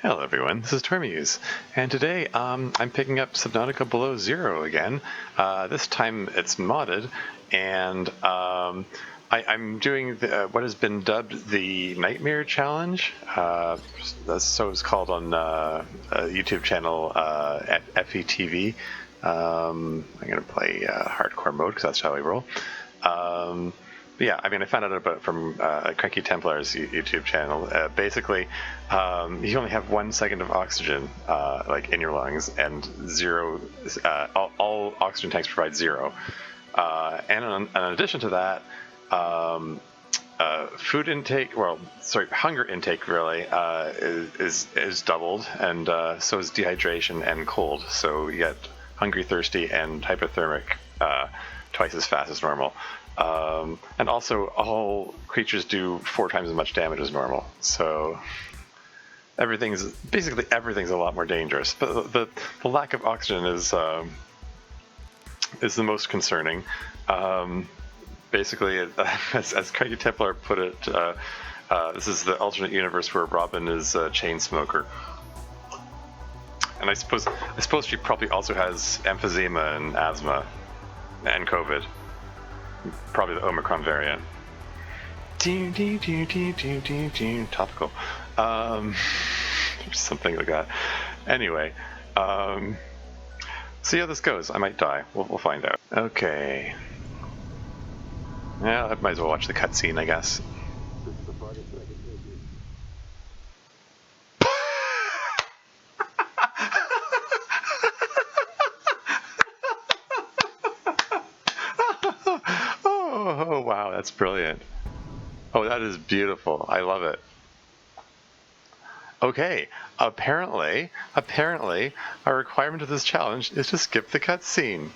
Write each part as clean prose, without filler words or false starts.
Hello everyone, this is Tormuse, and today I'm picking up Subnautica Below Zero again. This time it's modded, and I'm doing what has been dubbed the Nightmare Challenge. So it's called on a YouTube channel at EphiTV. I'm going to play hardcore mode because that's how I roll. But yeah, I mean, I found out about it from CrankyTemplar's YouTube channel. Basically, you only have 1 second of oxygen, like in your lungs, and zero. All oxygen tanks provide zero. And in addition to that, food intake, hunger intake really is doubled, and so is dehydration and cold. So you get hungry, thirsty, and hypothermic twice as fast as normal. And also, all creatures do 4 times as much damage as normal. So basically everything's a lot more dangerous. But the lack of oxygen is the most concerning. Basically, as CrankyTemplar put it, this is the alternate universe where Robin is a chain smoker. And I suppose she probably also has emphysema and asthma and COVID. Probably the Omicron variant. Topical. Something like that. Anyway, see how this goes. I might die. We'll find out. Okay. Yeah, I might as well watch the cutscene, I guess. Oh, wow, that's brilliant. Oh, that is beautiful. I love it. Okay, apparently, a requirement of this challenge is to skip the cutscene.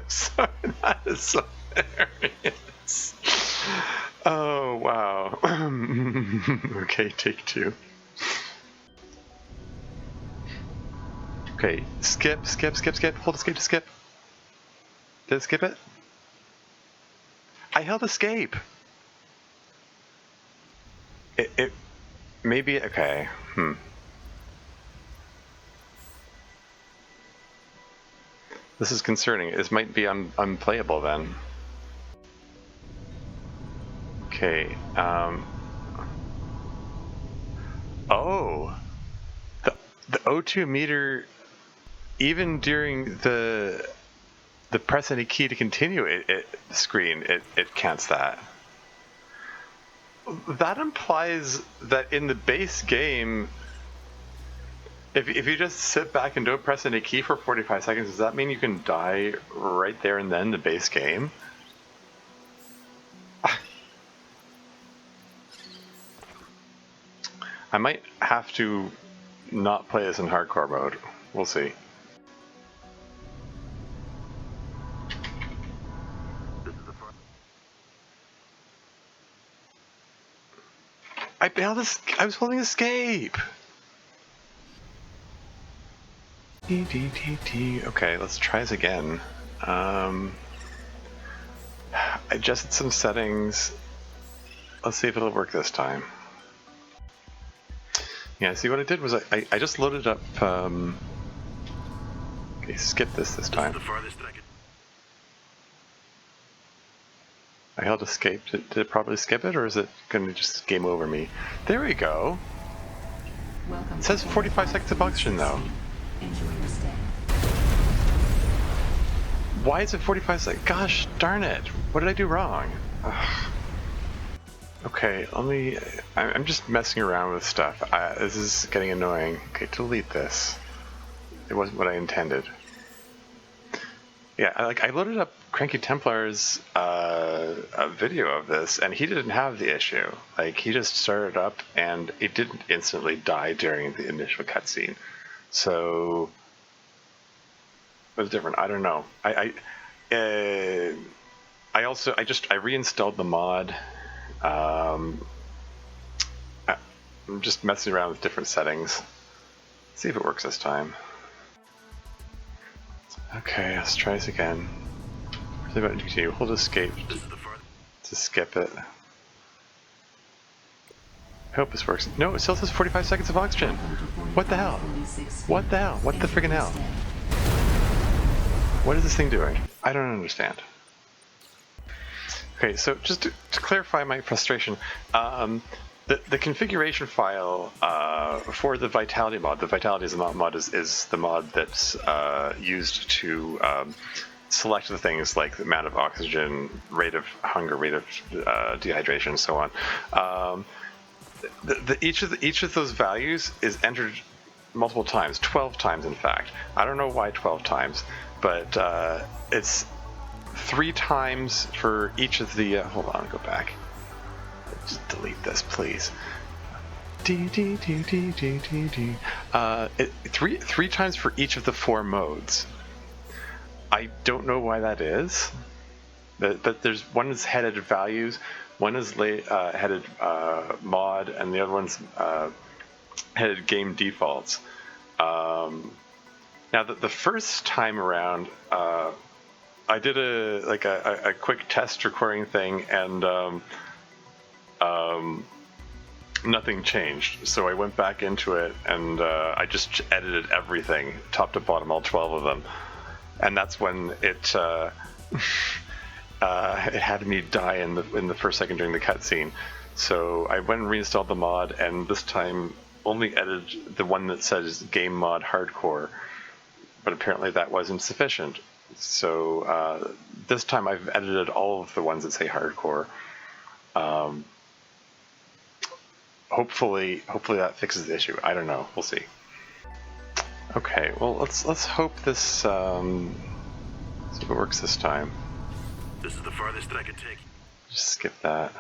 Sorry, that is so hilarious. Oh, wow. Okay, take 2. Okay, skip. Hold escape to skip. Did it skip it? I held escape. It maybe, okay. This is concerning. This might be unplayable then. Okay. Oh, the O2 meter, even during the press any key to continue it counts that. That implies that in the base game, if you just sit back and don't press any key for 45 seconds, does that mean you can die right there and then in the base game? I might have to not play this in hardcore mode. We'll see. I was holding escape. Okay, let's try this again. I adjusted some settings. Let's see if it'll work this time. Yeah, see what I did was I just loaded up. Okay, skip this time. This is the farthest I could. I held escape. Did it probably skip it, or is it going to just game over me? There we go. Welcome. It says 45 seconds of oxygen though. Enjoy your stay. Why is it 45 seconds? Gosh darn it! What did I do wrong? Ugh. Okay, I'm just messing around with stuff. This is getting annoying. Okay, delete this. It wasn't what I intended. Yeah, I loaded up CrankyTemplar's a video of this, and he didn't have the issue. Like, he just started up, and it didn't instantly die during the initial cutscene. So it was different. I don't know. I reinstalled the mod. I'm just messing around with different settings. See if it works this time. Okay, let's try this again. Really about to continue. Hold escape to skip it. I hope this works. No, it still says 45 seconds of oxygen. What the hell? What the hell? What the friggin' hell? What is this thing doing? I don't understand. Okay, so just to clarify my frustration, the configuration file for the Vitality mod, the Vitality is the mod that's used to select the things like the amount of oxygen, rate of hunger, rate of dehydration, and so on. Each of those values is entered multiple times, 12 times in fact. I don't know why 12 times, but it's 3 times for each of the. Hold on, go back. Just delete this, please. Three times for each of the 4 modes. I don't know why that is, but there's one is headed values, one is headed mod, and the other one's headed game defaults. Now the first time around, I did a quick test recording thing, and nothing changed. So I went back into it, and I just edited everything, top to bottom, all 12 of them. And that's when it it had me die in the first second during the cutscene. So I went and reinstalled the mod, and this time only edited the one that says Game Mod Hardcore. But apparently that wasn't sufficient. So this time I've edited all of the ones that say Hardcore. Hopefully that fixes the issue. I don't know. We'll see. Okay, well let's hope this see if it works this time. This is the farthest that I can take. Just skip that.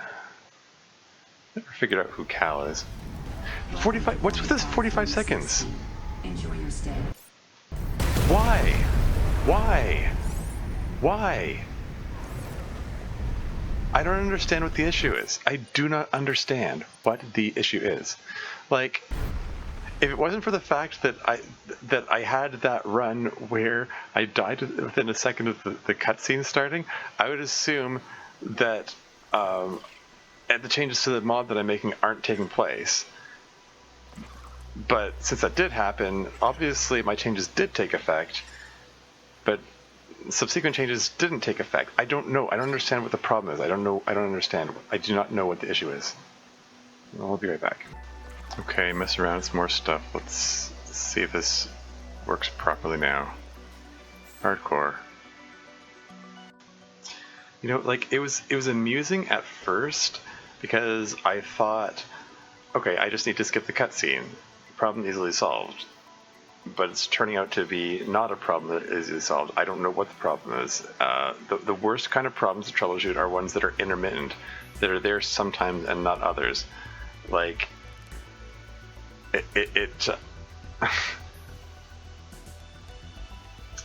Never figured out who Cal is. 45. What's with this 45 seconds? Enjoy your stay. Why? Why? Why? I don't understand what the issue is. I do not understand what the issue is. Like, if it wasn't for the fact that I had that run where I died within a second of the cutscene starting, I would assume that the changes to the mod that I'm making aren't taking place. But since that did happen, obviously my changes did take effect, but subsequent changes didn't take effect. I don't know. I don't understand what the problem is. I don't know. I don't understand. I do not know what the issue is. I'll be right back. Okay, mess around with some more stuff. Let's see if this works properly now. Hardcore. You know, like it was amusing at first because I thought, okay, I just need to skip the cutscene. Problem easily solved. But it's turning out to be not a problem that is easily solved. I don't know what the problem is. The worst kind of problems to troubleshoot are ones that are intermittent, that are there sometimes and not others. Like,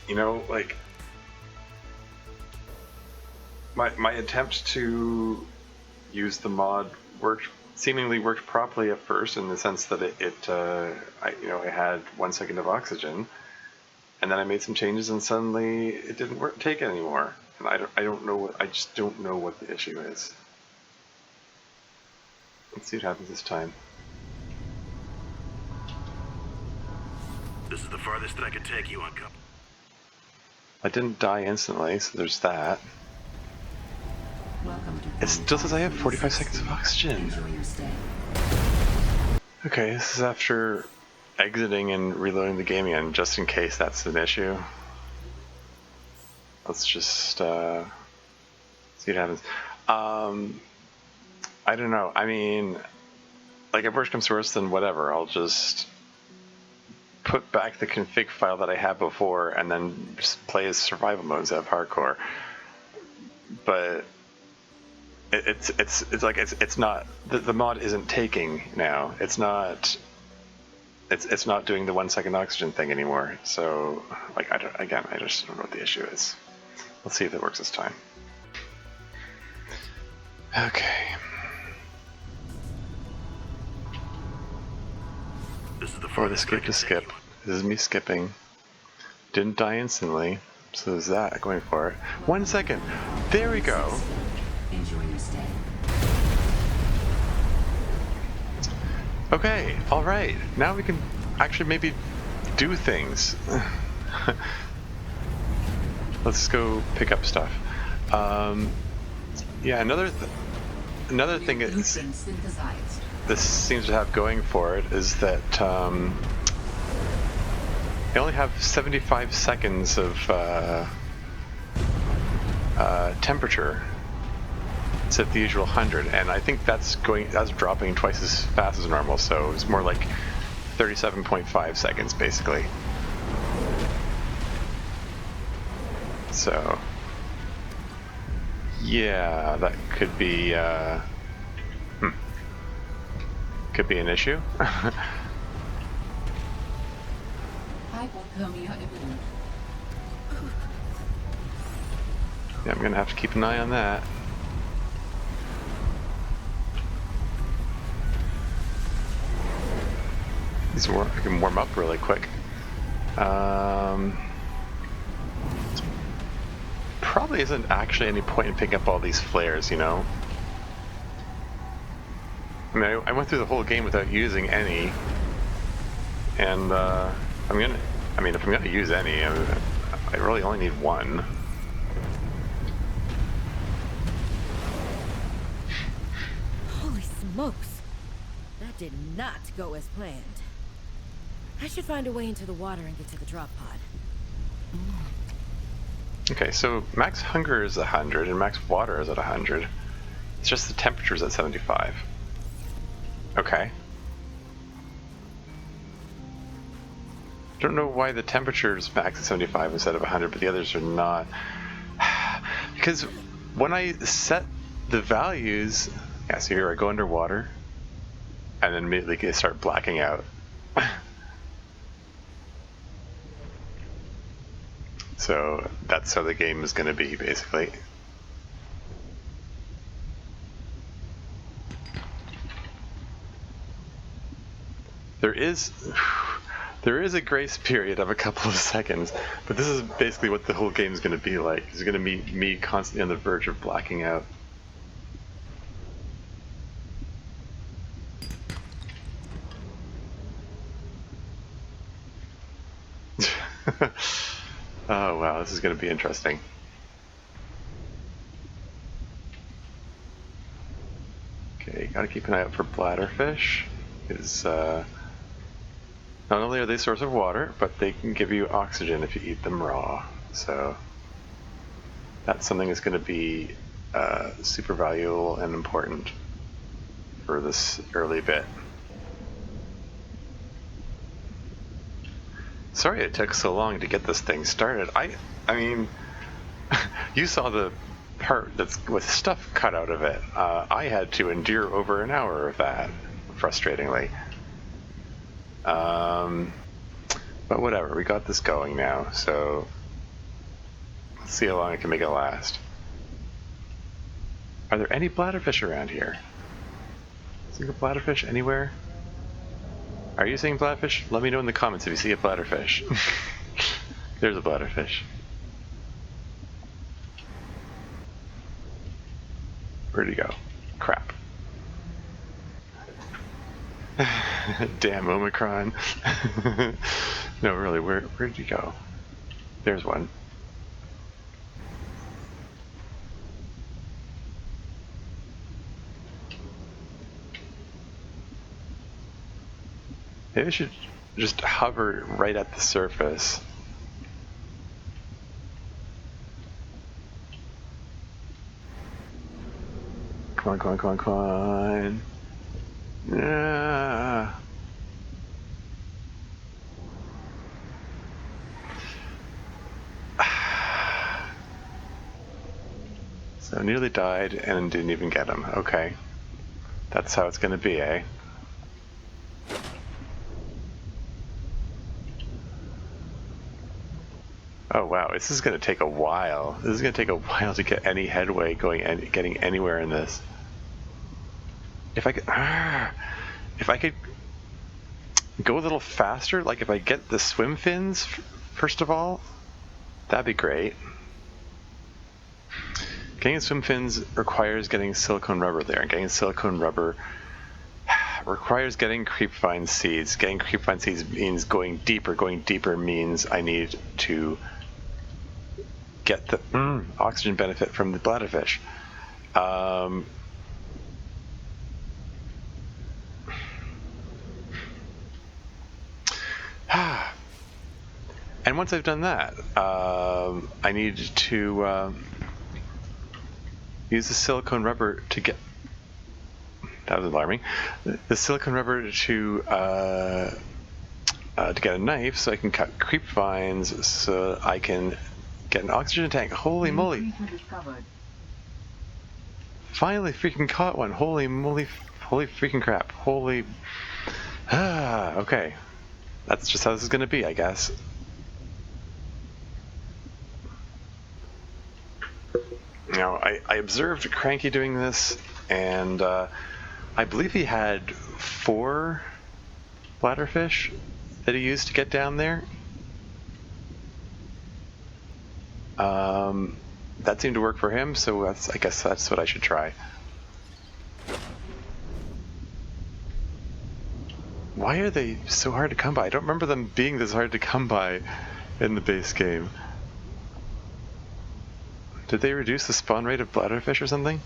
you know, like, my attempt to use the mod seemingly worked properly at first, in the sense that I had 1 second of oxygen, and then I made some changes, and suddenly it didn't take it anymore. And I just don't know what the issue is. Let's see what happens this time. This is the farthest that I can take you on, Cup. I didn't die instantly, so there's that. Welcome to It still says I have 45 seconds of oxygen. Enjoy your stay. Okay, this is after exiting and reloading the game again, just in case that's an issue. Let's just see what happens. I don't know. I mean, like, if worse comes to worse, then whatever. I'll just put back the config file that I had before and then just play as survival mode instead of hardcore. But it's not, the mod isn't taking now. It's not doing the 1 second oxygen thing anymore. So, like, I just don't know what the issue is. Let's see if it works this time. Okay. This is the For the farthest skip to skip. This is me skipping. Didn't die instantly, so there's that going for it. 1 second. There we go. Enjoy your stay. Okay, alright. Now we can actually maybe do things. Let's go pick up stuff. Yeah, another thing is, Blueprint synthesized. this seems to have going for it is that they only have 75 seconds of temperature instead of the usual 100, and I think that's dropping twice as fast as normal, so it's more like 37.5 seconds basically. So yeah, that could be could be an issue. Hypothermia imminent. Yeah, I'm gonna have to keep an eye on that. I can warm up really quick. Probably isn't actually any point in picking up all these flares, you know? I mean, I went through the whole game without using any, and if I'm gonna use any, I really only need one. Holy smokes! That did not go as planned. I should find a way into the water and get to the drop pod. Okay, so max hunger is 100 and max water is at 100. It's just the temperature's at 75. Okay. Don't know why the temperature's max at 75 instead of 100, but the others are not. Because when I set the values, yeah, so here I go underwater, and then immediately start blacking out. So that's how the game is going to be, basically. There is a grace period of a couple of seconds, but this is basically what the whole game is going to be like. It's going to be me constantly on the verge of blacking out. Oh wow, this is going to be interesting. Okay, gotta keep an eye out for bladderfish. Because not only are they a source of water, but they can give you oxygen if you eat them raw. So that's something that's going to be super valuable and important for this early bit. Sorry it took so long to get this thing started. I mean, you saw the part that's with stuff cut out of it. I had to endure over an hour of that, frustratingly. But whatever, we got this going now, so let's see how long I can make it last. Are there any bladderfish around here? Single bladderfish anywhere? Are you seeing bladderfish? Let me know in the comments if you see a bladderfish. There's a bladderfish. Where'd he go? Crap. Damn Omicron. No, really, where'd you go? There's one. Maybe I should just hover right at the surface. Come on, come on, come on, come on. Yeah. So nearly died and didn't even get him. Okay. That's how it's going to be, eh? Oh wow, this is going to take a while. This is going to take a while to get any headway going and getting anywhere in this. If I could go a little faster, like if I get the swim fins first of all, that'd be great. Getting swim fins requires getting silicone rubber there, and getting silicone rubber Requires getting creepvine seeds. Getting creepvine seeds means going deeper. Going deeper means I need to get the oxygen benefit from the bladderfish. And once I've done that, I need to use the silicone rubber to get... That was alarming. The silicone rubber to get a knife so I can cut creep vines so I can get an oxygen tank. Holy moly. Finally freaking caught one. Holy moly. Holy freaking crap. Holy... okay. That's just how this is going to be, I guess. Now, I observed Cranky doing this, and I believe he had 4 bladderfish that he used to get down there. That seemed to work for him, so I guess that's what I should try. Why are they so hard to come by? I don't remember them being this hard to come by in the base game. Did they reduce the spawn rate of bladderfish or something?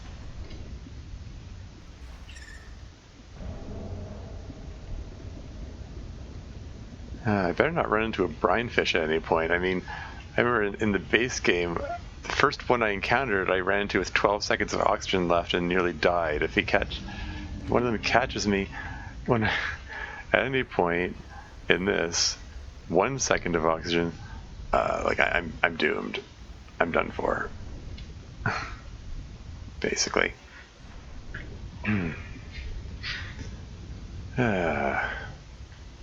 I better not run into a brinefish at any point. I mean, I remember in the base game, the first one I encountered, I ran into with 12 seconds of oxygen left and nearly died. If one of them catches me when at any point in this, 1 second of oxygen, like I'm doomed. I'm done for. Basically.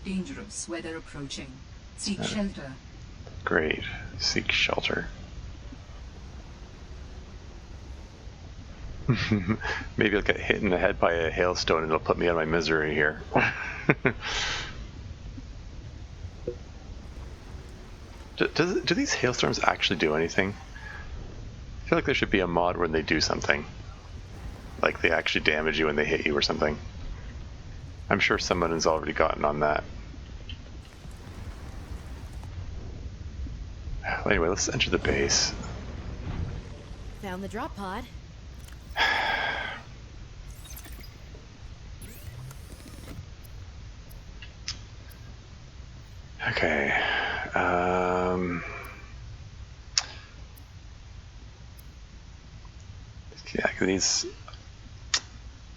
Dangerous weather approaching. Seek shelter. Great. Seek shelter. Maybe I'll get hit in the head by a hailstone and it'll put me out of my misery here. Do these hailstorms actually do anything? I feel like there should be a mod where they do something. Like they actually damage you when they hit you or something. I'm sure someone has already gotten on that. Anyway, let's enter the base. Found the drop pod. Okay. Yeah, these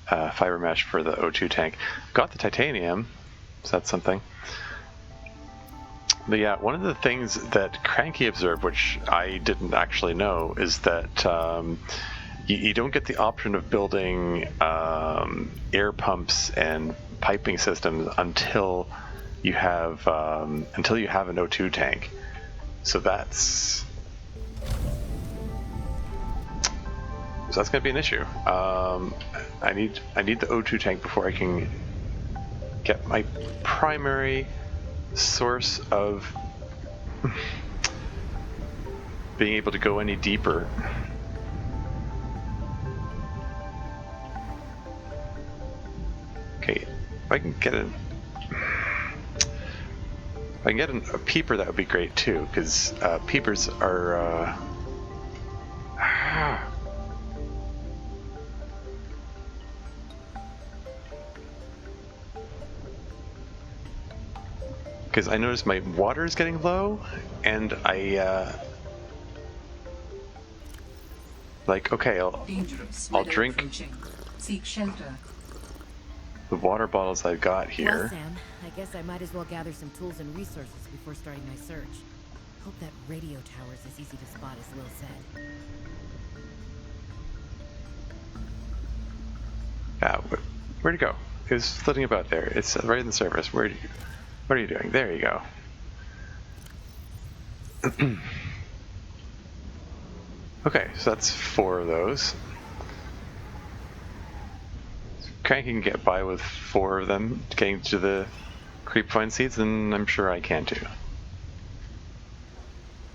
fiber mesh for the O2 tank. Got the titanium, so that's something. But yeah, one of the things that Cranky observed, which I didn't actually know, is that you don't get the option of building air pumps and piping systems until you have an O2 tank. So that's going to be an issue. I need the O2 tank before I can get my primary source of being able to go any deeper. Okay, if I can get a peeper, that would be great too, because peepers are because I noticed my water is getting low, and okay, I'll drink Seek shelter. the water bottles I've got Well, here. Sam, I guess I might as well gather some tools and resources before starting my search. Hope that radio tower is as easy to spot as Lil said. Where'd it go? It was floating about there. It's right in the surface. What are you doing? There you go. Okay, so that's 4 of those. Cranky can get by with 4 of them getting to the creepvine seeds, and I'm sure I can too.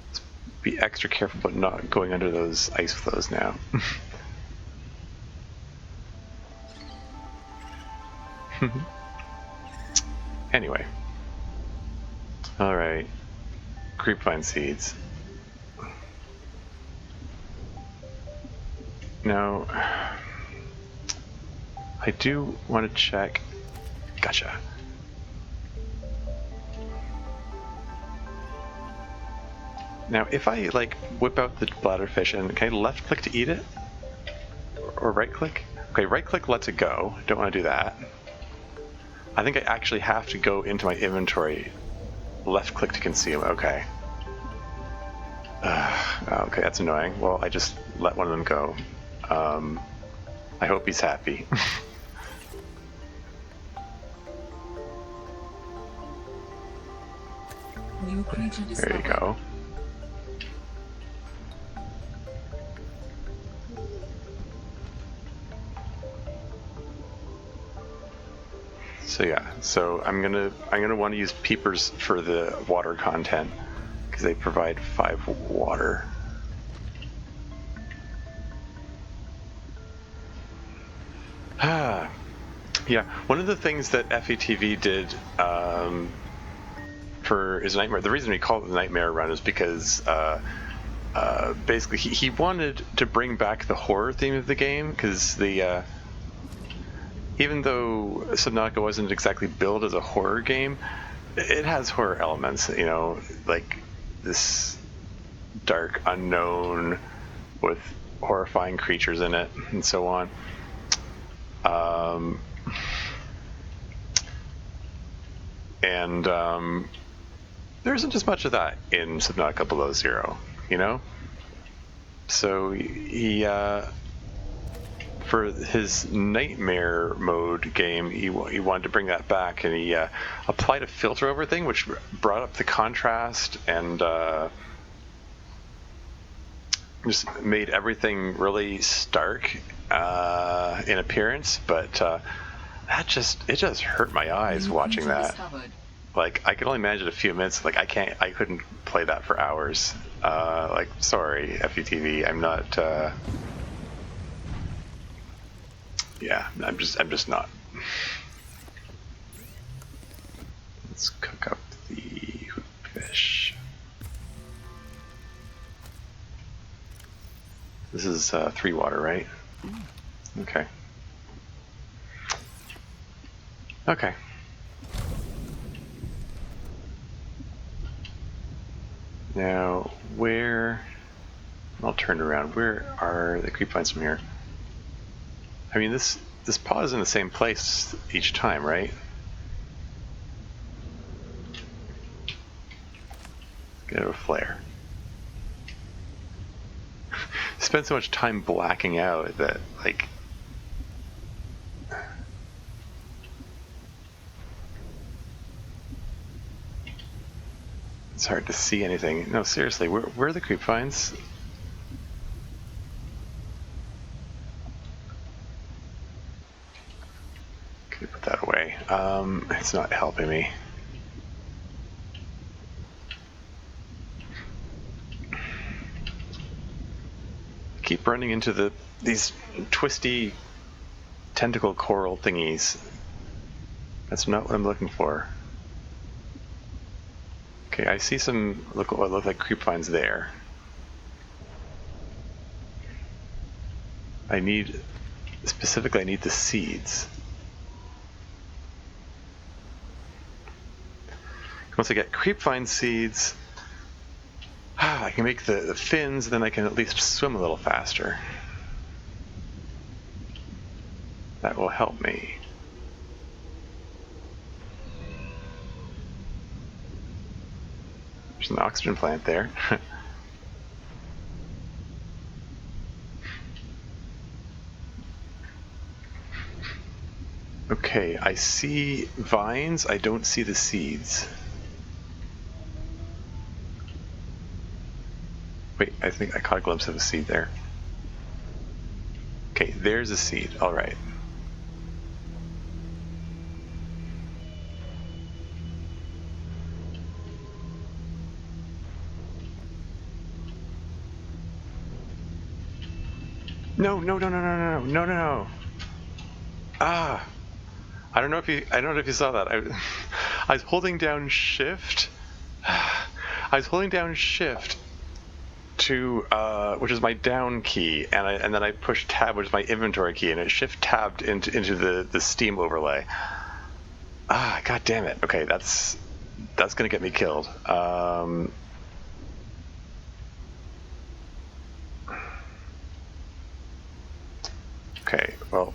Let's be extra careful about not going under those ice flows now. Anyway. Alright. Creepvine seeds. Now, I do want to check. Gotcha. Now, if I like whip out the bladderfish and can I left click to eat it? Or right click? Okay, right click lets it go. Don't want to do that. I think I actually have to go into my inventory. Left click to consume. Okay. Okay, that's annoying. Well, I just let one of them go. I hope he's happy. New creature There you discovered. go. So yeah, so I'm gonna want to use peepers for the water content because they provide 5 water. Yeah, one of the things that EphiTV did for his nightmare, the reason we call it the nightmare run is because basically he wanted to bring back the horror theme of the game because the even though Subnautica wasn't exactly built as a horror game, it has horror elements, you know, like this dark unknown with horrifying creatures in it and so on. There isn't as much of that in Subnautica Below Zero, you know? So he for his nightmare mode game, he wanted to bring that back, and he applied a filter over thing, which brought up the contrast and just made everything really stark in appearance. But it just hurt my eyes New watching creature that. discovered. Like, I could only imagine a few minutes. Like, I couldn't play that for hours. Like, sorry, EphiTV, I'm not. Yeah, I'm just not. Let's cook up the fish. This is 3 water, right? Okay. Okay. Now, where... I'll turn around. Where are the creep vines from here? I mean, this pod is in the same place each time, right? Get a flare. Spend so much time blacking out that, like... It's hard to see anything. No, seriously, where are the creep vines? Can you put that away? It's not helping me. Keep running into these twisty tentacle coral thingies. That's not what I'm looking for. Okay, I see some what look like creep vines there. Specifically I need the seeds. Once I get creep vine seeds, I can make the fins, then I can at least swim a little faster. That will help me. There's an oxygen plant there. Okay, I see vines, I don't see the seeds. Wait, I think I caught a glimpse of a seed there. Okay, there's a seed, alright. No. Ah! I don't know if you saw that. I was holding down shift. I was holding down shift to which is my down key, and then I pushed tab, which is my inventory key, and it shift tabbed into the Steam overlay. Ah, god damn it. Okay, that's gonna get me killed. Okay, well.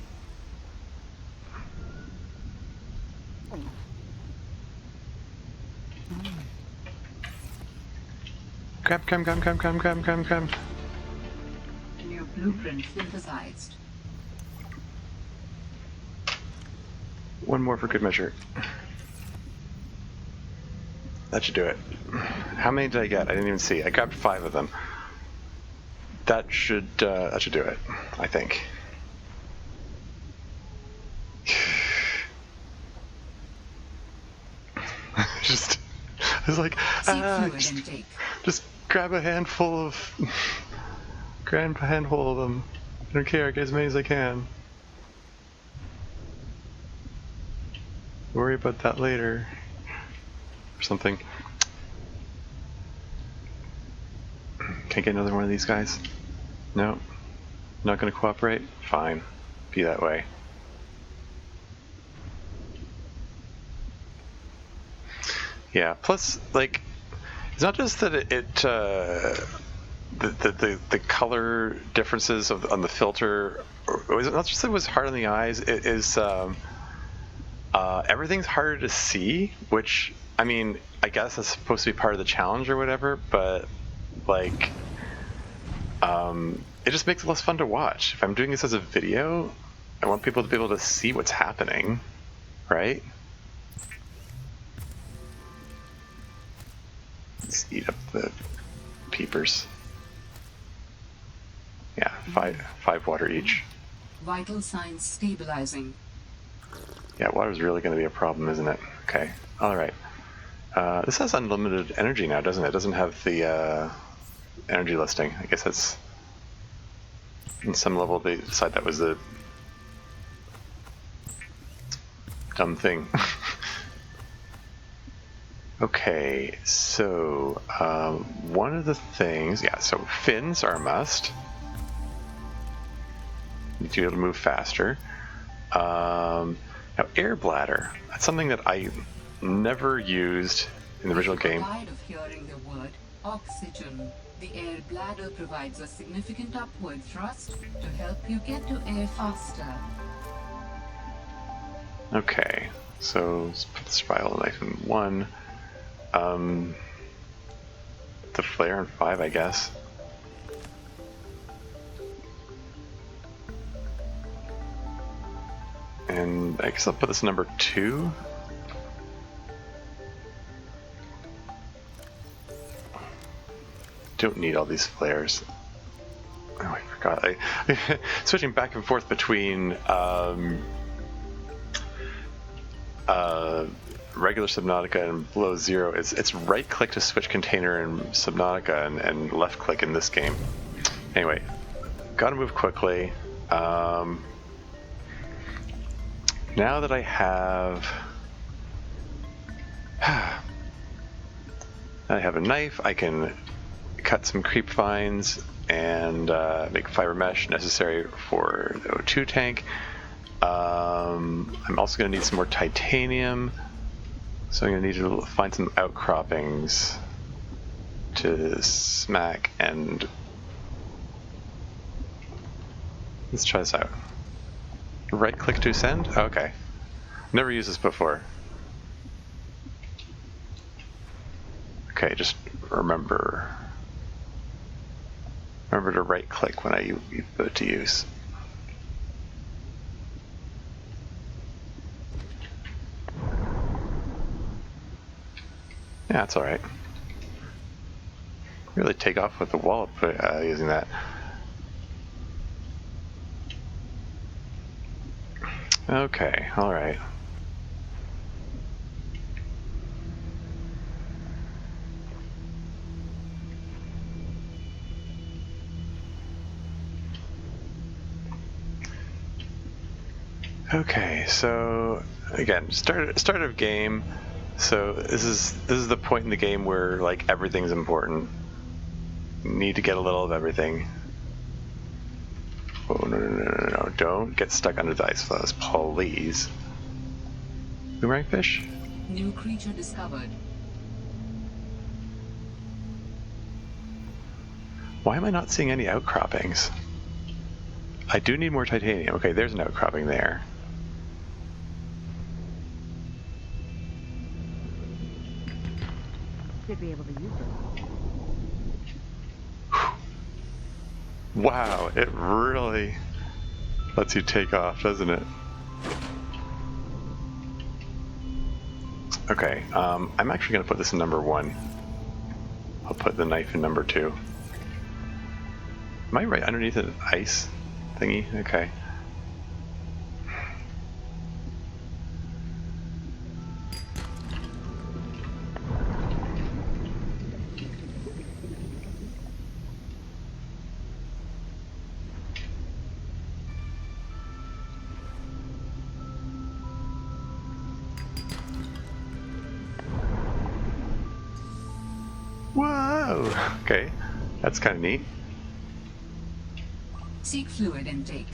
Come. New blueprint synthesized. One more for good measure. That should do it. How many did I get? I didn't even see. I grabbed 5 of them. That should do it, I think. I was like, just grab a handful of them. I don't care, get as many as I can. Worry about that later. Or something. Can't get another one of these guys? No? Not gonna cooperate? Fine. Be that way. Yeah, plus, like, it's not just that the color differences on the filter, or it's not just that it was hard on the eyes, it is, everything's harder to see, which, I mean, I guess that's supposed to be part of the challenge or whatever, but, like, it just makes it less fun to watch. If I'm doing this as a video, I want people to be able to see what's happening, right? Let's eat up the peepers. Yeah, five water each. Vital signs stabilizing. Yeah, water's really going to be a problem, isn't it? Okay, all right. This has unlimited energy now, doesn't it? It doesn't have the energy listing. I guess that's in some level they decided that was the dumb thing. Okay, so one of the things, yeah, so fins are a must. Need to be able to move faster. Now, air bladder, that's something that I never used in the original game. Tired of hearing the word oxygen. The air bladder provides a significant upward thrust to help you get to air faster. Okay, so let's put the spiral knife in 1. The flare in 5, I guess. And I guess I'll put this number 2. Don't need all these flares. Oh, I forgot. Switching back and forth between regular Subnautica and Below Zero. It's right click to switch container in Subnautica and left click in this game. Anyway, gotta move quickly. Now that I have a knife, I can cut some creep vines and make fiber mesh necessary for the O2 tank. I'm also going to need some more titanium, so I'm going to need to find some outcroppings to smack, and let's try this out. Right click to send? Okay. Never used this before. Okay, just remember to right click when you put it to use. Yeah, that's alright. Really take off with the wall using that. Okay, alright. Okay, so again, start of game. So this is the point in the game where like everything's important. Need to get a little of everything. Oh no! Don't get stuck under the ice floes, please. Boomerang fish? New creature discovered. Why am I not seeing any outcroppings? I do need more titanium. Okay, there's an outcropping there. Should be able to use it. Wow, it really lets you take off, doesn't it? Okay, I'm actually going to put this in number 1. I'll put the knife in number 2. Am I right underneath an ice thingy? Okay. Whoa! Okay, that's kind of neat. Seek fluid intake.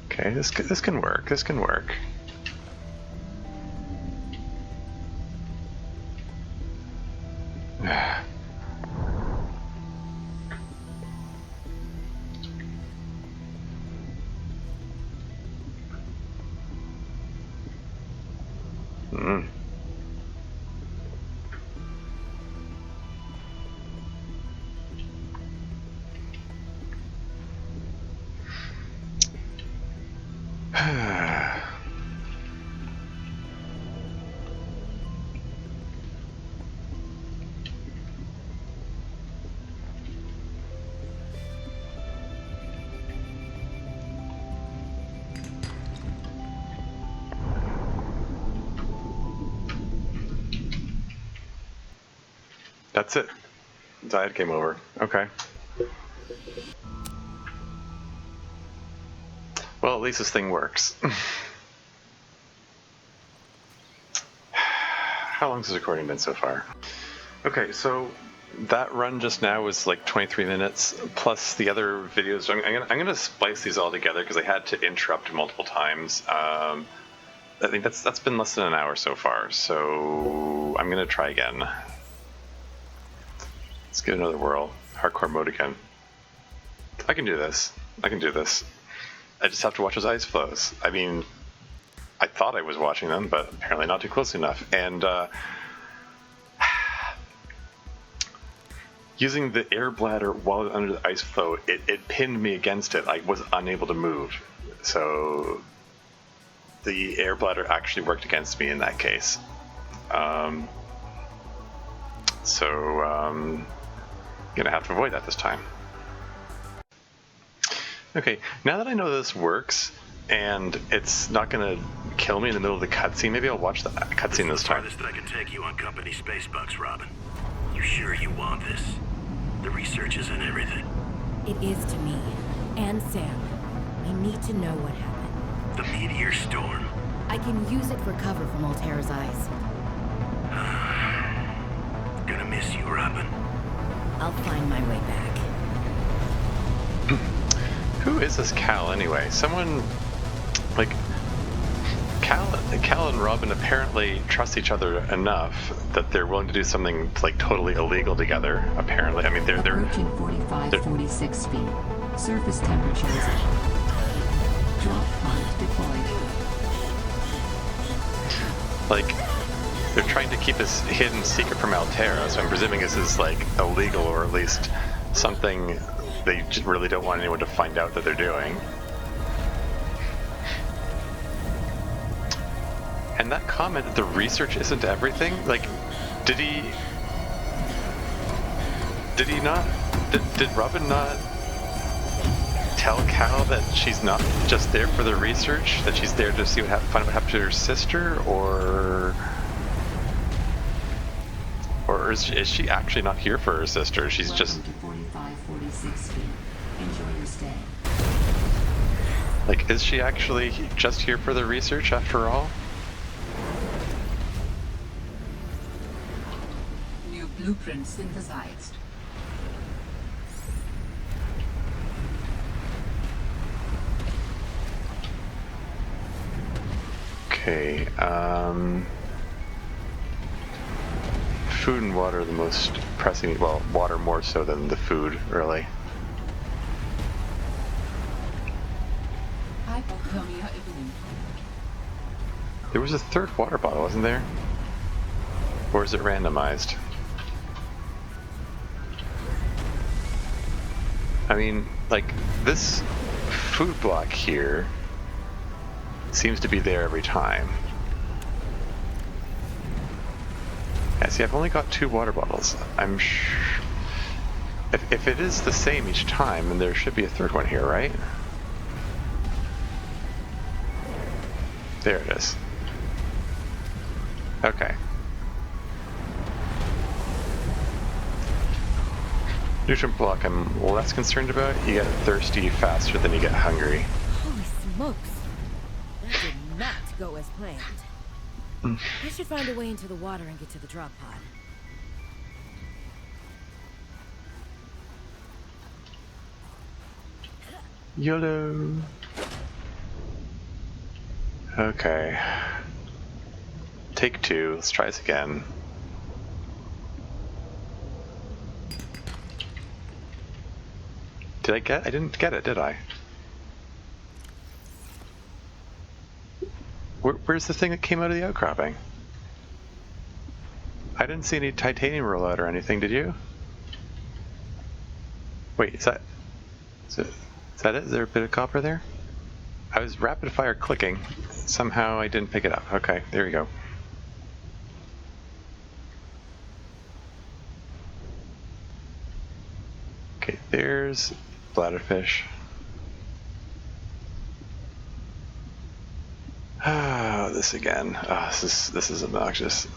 Okay, this can work. This can work. Mm. That's it. Diet game over. Okay. Well, at least this thing works. How long has this recording been so far? Okay, so that run just now was like 23 minutes, plus the other videos. I'm gonna splice these all together because I had to interrupt multiple times. I think that's been less than an hour so far, so I'm gonna try again. Let's get another whirl. Hardcore mode again. I can do this. I can do this. I just have to watch those ice flows. I mean, I thought I was watching them, but apparently not too closely enough. And using the air bladder while under the ice flow, it pinned me against it. I was unable to move. So the air bladder actually worked against me in that case. Gonna have to avoid that this time. Okay, now that I know this works and it's not gonna kill me in the middle of the cutscene, maybe I'll watch the cutscene this time. Farthest that I can take you on company space bucks, Robin. You sure you want this? The research isn't everything. It is to me. And Sam. I need to know what happened. The meteor storm. I can use it for cover from Altera's eyes. Gonna miss you, Robin. I'll find my way back. Who is this Cal anyway? Someone like Cal and Robin apparently trust each other enough that they're willing to do something like totally illegal together. Apparently, I mean they're approaching 45-46 feet. Surface temperatures. Drop pod deployed. Like they're trying to keep this hidden secret from Altera, so I'm presuming this is like illegal or at least something they just really don't want anyone to find out that they're doing. And that comment, the research isn't everything, like, did Robin not tell Cal that she's not just there for the research, that she's there to see find out what happened to her sister, or Or is she actually not here for her sister? She's just... Welcome to 4546 feet. Enjoy your stay. Like, is she actually just here for the research after all? New blueprint synthesized. Okay, food and water are the most pressing, well, water more so than the food, really. Hypothermia imminent. There was a third water bottle, wasn't there? Or is it randomized? I mean, like, this food block here seems to be there every time. Yeah, see, I've only got 2 water bottles. I'm sure... If it is the same each time, then there should be a third one here, right? There it is. Okay. Nutrient block I'm less concerned about. You get thirsty faster than you get hungry. Holy smokes. That did not go as planned. I should find a way into the water and get to the drop pod. YOLO. Okay. Take 2. Let's try this again. Did I get? I didn't get it, did I? Where's the thing that came out of the outcropping? I didn't see any titanium rollout or anything, did you? Wait, is that it? Is there a bit of copper there? I was rapid fire clicking. Somehow I didn't pick it up. Okay, there we go. Okay, there's bladderfish. Ah, this again. Ah, this is obnoxious.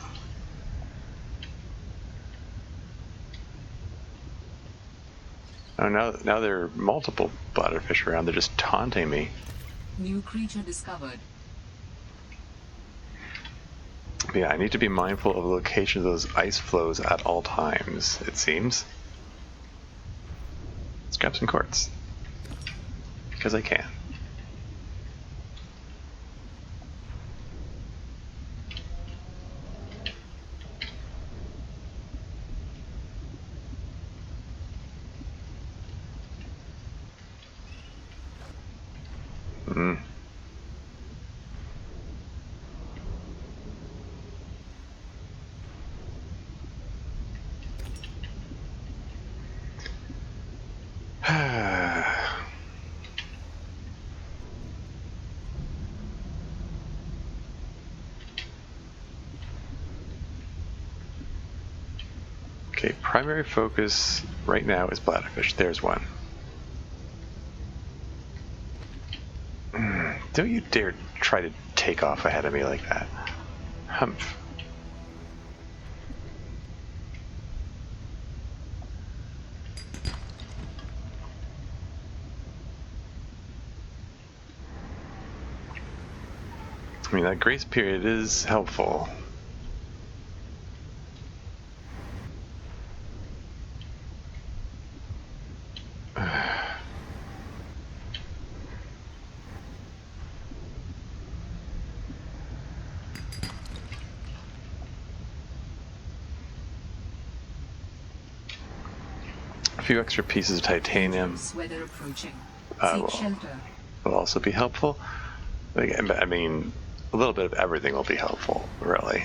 Oh, now there are multiple bladderfish around. They're just taunting me. New creature discovered. Yeah, I need to be mindful of the location of those ice flows at all times, it seems. Let's grab some quartz. Because I can. Okay, primary focus right now is bladderfish. There's one. Don't you dare try to take off ahead of me like that. Humph. I mean, that grace period is helpful. A few extra pieces of titanium Weather approaching. will also be helpful. I mean, a little bit of everything will be helpful, really.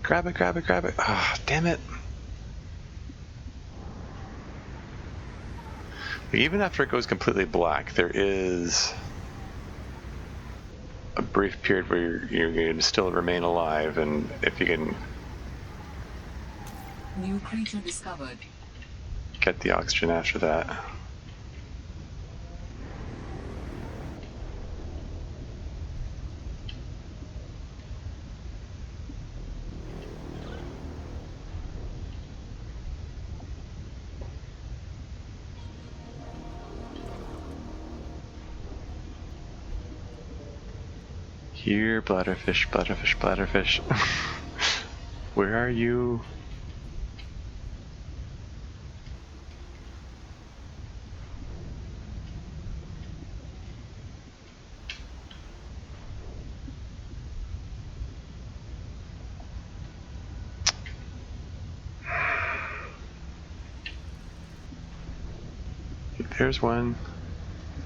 Grab it, grab it, grab it. Ah, oh, damn it. Even after it goes completely black, there is a brief period where you're going to still remain alive, and if you can New creature discovered. get the oxygen after that. Here, bladderfish, bladderfish, bladderfish. Where are you? There's one.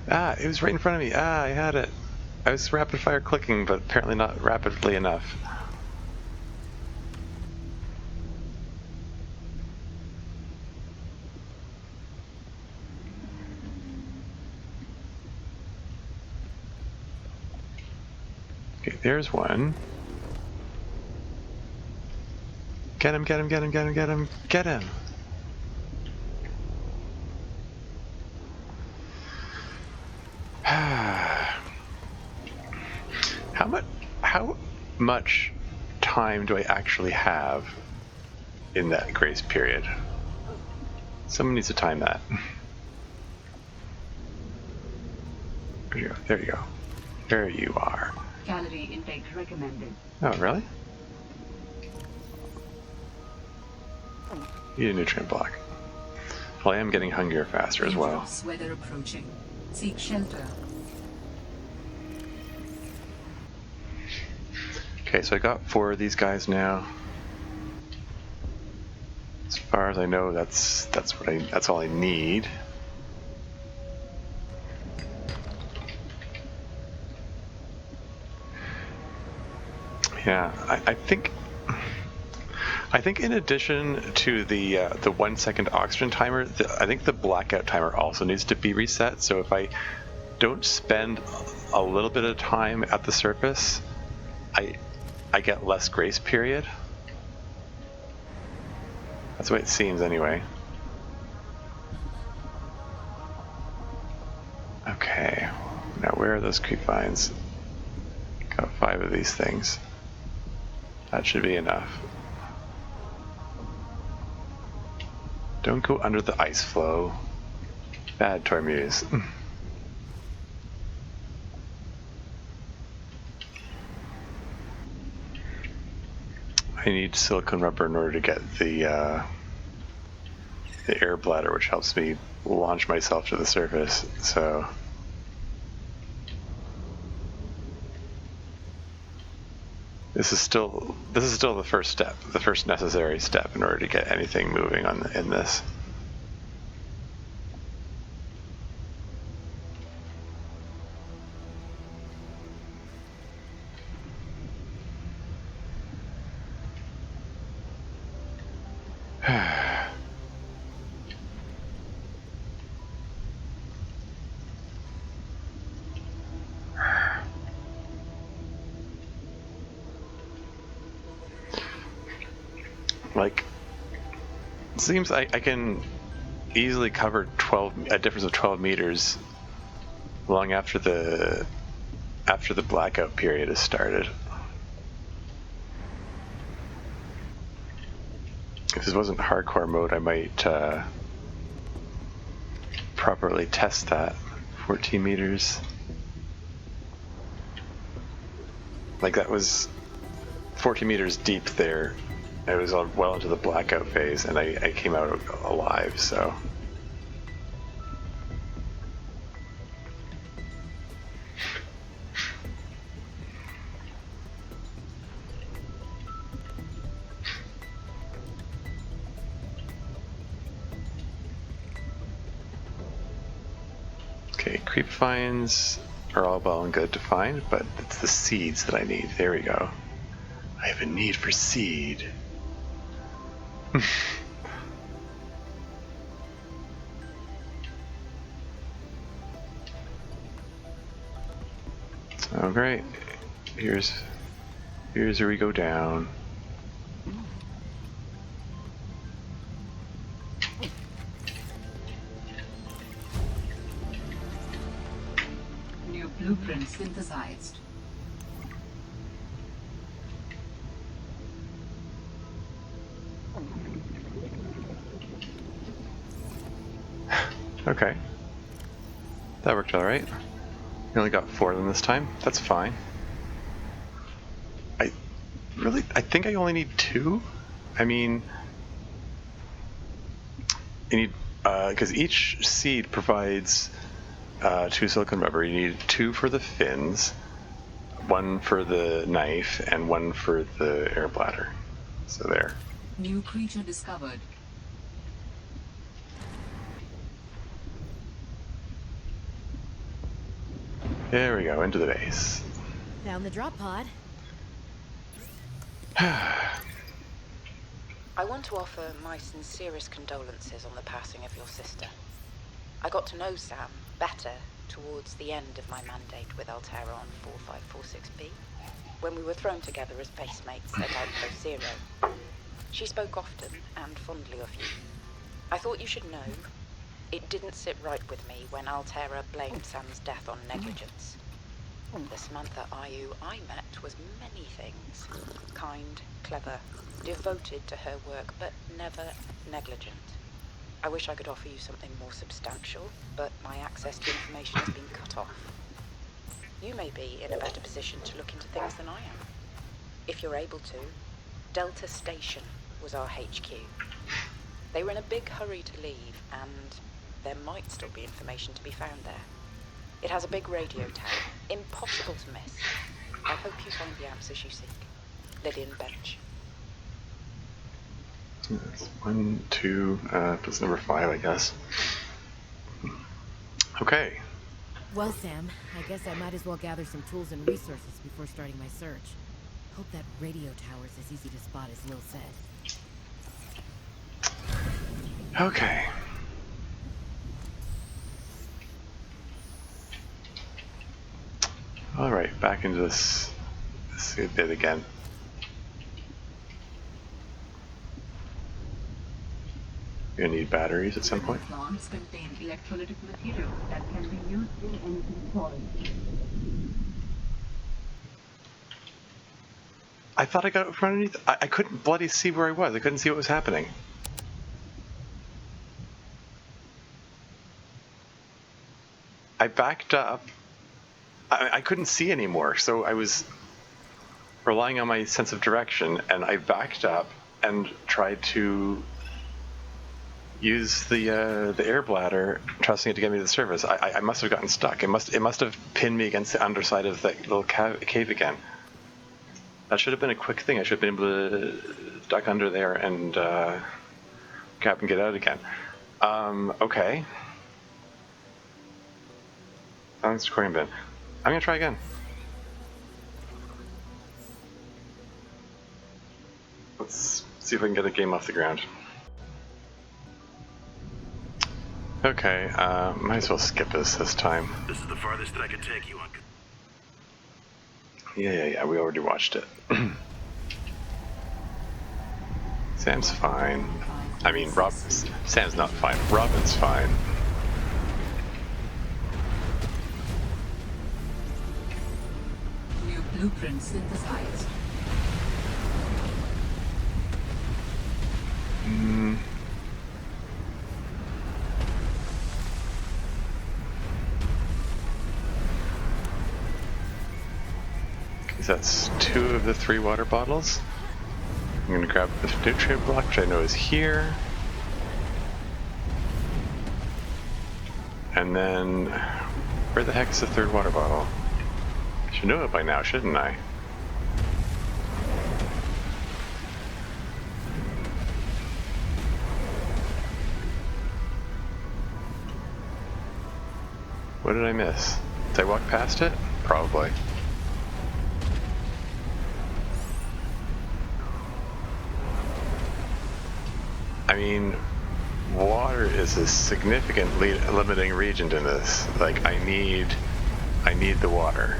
Ah, it was right in front of me. Ah, I had it. I was rapid fire clicking, but apparently not rapidly enough. Okay, there's one. Get him, get him, get him, get him, get him, get him! How much time do I actually have in that grace period? Someone needs to time that. There you go. There you go. There you are. Calorie intake recommended. Oh, really? Eat a nutrient block. Well, I am getting hungrier faster as well. Dangerous weather approaching. Seek shelter. Okay, so I got 4 of these guys now. As far as I know, that's all I need. Yeah, I think in addition to the 1 second oxygen timer, I think the blackout timer also needs to be reset. So if I don't spend a little bit of time at the surface, I get less grace period. That's the way it seems anyway. Okay, now where are those creep vines? Got 5 of these things. That should be enough. Don't go under the ice flow. Bad Tormuse. I need silicone rubber in order to get the air bladder, which helps me launch myself to the surface. So this is still the first step, the first necessary step in order to get anything moving in this. Like, it seems I can easily cover a difference of 12 meters long after the blackout period has started. If this wasn't hardcore mode, I might properly test that. 14 meters. Like, that was 14 meters deep there. I was well into the blackout phase, and I came out alive, so. Okay, creep vines are all well and good to find, but it's the seeds that I need. There we go. I have a need for seed. Oh, great. Here's where we go down. New blueprint synthesized. Okay. That worked all right. We only got 4 of them this time. That's fine. really, I think I only need 2. I mean, you need, because each seed provides 2 silicone rubber. You need 2 for the fins, 1 for the knife, and 1 for the air bladder. So there. New creature discovered. There we go, into the base. Found the drop pod. I want to offer my sincerest condolences on the passing of your sister. I got to know Sam better towards the end of my mandate with Altera on 4546B, when we were thrown together as base mates at Outpost Zero. She spoke often and fondly of you. I thought you should know, it didn't sit right with me when Altera blamed Sam's death on negligence. The Samantha Ayu I met was many things. Kind, clever, devoted to her work, but never negligent. I wish I could offer you something more substantial, but my access to information has been cut off. You may be in a better position to look into things than I am. If you're able to, Delta Station was our HQ. They were in a big hurry to leave, and there might still be information to be found there. It has a big radio tower, impossible to miss. I hope you find the answers you seek. Lillian Bench. That's 1, 2, that's number 5, I guess. Okay. Well, Sam, I guess I might as well gather some tools and resources before starting my search. Hope that radio tower's as easy to spot as Lil said. Okay. Alright, back into this bit again. You're gonna need batteries at some point. Plants contain electrolytic materials that can be used in energy storage. I thought I got it from underneath. I couldn't bloody see where I was. I couldn't see what was happening. I backed up. I couldn't see anymore, so I was relying on my sense of direction, and I backed up and tried to use the air bladder, trusting it to get me to the surface. I must have gotten stuck. It must have pinned me against the underside of that little cave again. That should have been a quick thing. I should have been able to duck under there and grab and get out again. Okay. Thanks, recording bin. I'm gonna try again. Let's see if I can get a game off the ground. Okay, might as well skip this time. This is the farthest that I can take you on. Yeah, we already watched it. Sam's fine. I mean, Sam's not fine. Robin's fine. New blueprint synthesized. That's 2 of the 3 water bottles. I'm gonna grab the nutrient block, which I know is here. And then, where the heck is the 3rd water bottle? I should know it by now, shouldn't I? What did I miss? Did I walk past it? Probably. I mean, water is a significant limiting region in this. Like, I need the water.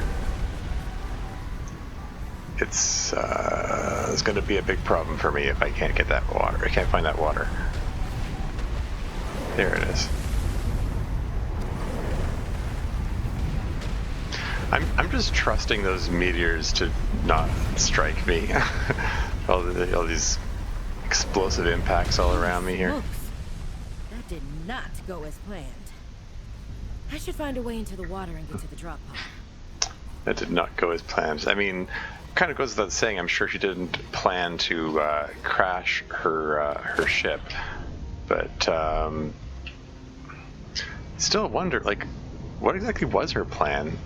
It's going to be a big problem for me if I can't get that water. I can't find that water. There it is. I'm just trusting those meteors to not strike me. all these explosive impacts all around me here. Oops. That did not go as planned. I should find a way into the water and get to the drop pod. That did not go as planned. I mean, kind of goes without saying, I'm sure she didn't plan to crash her ship, but still wonder, like, what exactly was her plan?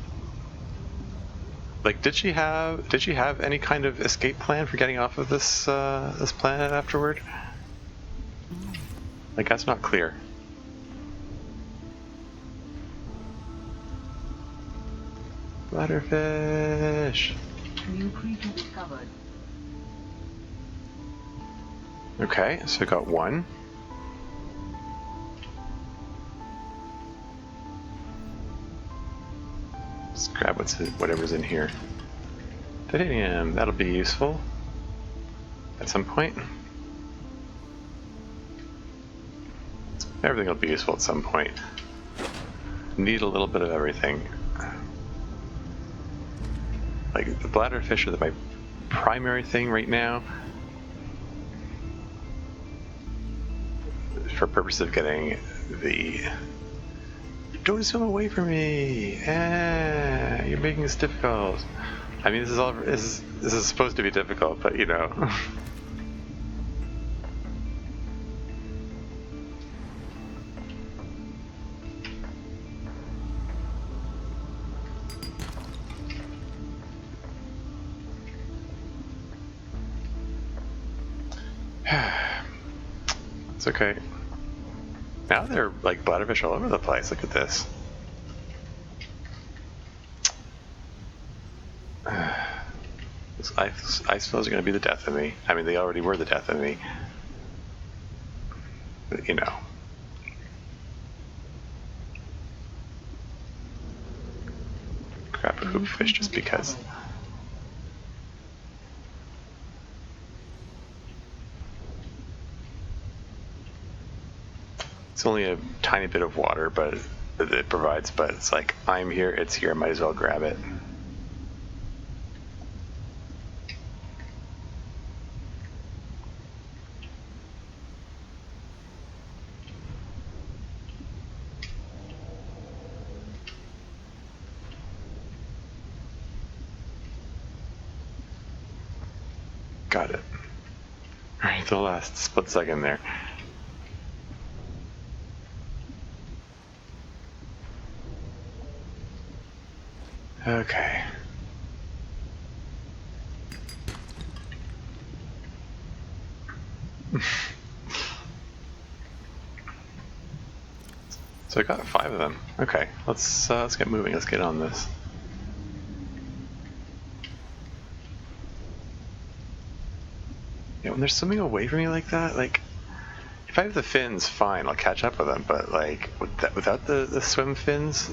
Like, did she have any kind of escape plan for getting off of this this planet afterward? Like, that's not clear. Bladderfish. New creature discovered. Okay, so I got one. Let's grab whatever's in here. Titanium, that'll be useful at some point. Everything will be useful at some point. Need a little bit of everything. Like, the bladderfish are my primary thing right now, for purpose of getting the... Don't swim away from me! Ah, you're making this difficult. I mean, this is supposed to be difficult, but you know. It's okay. Now they're like bladderfish all over the place. Look at this. I suppose they're going to be the death of me. I mean, they already were the death of me. But, you know. Grab a hoop fish just because. It's only a tiny bit of water, but it provides. But it's like, I'm here, it's here. I might as well grab it. Got it. Alright, the last split second there. Okay. So I got 5 of them. Okay, let's get moving. Let's get on this. Yeah, when they're swimming away from me like that, like, if I have the fins, fine, I'll catch up with them. But like, without the swim fins,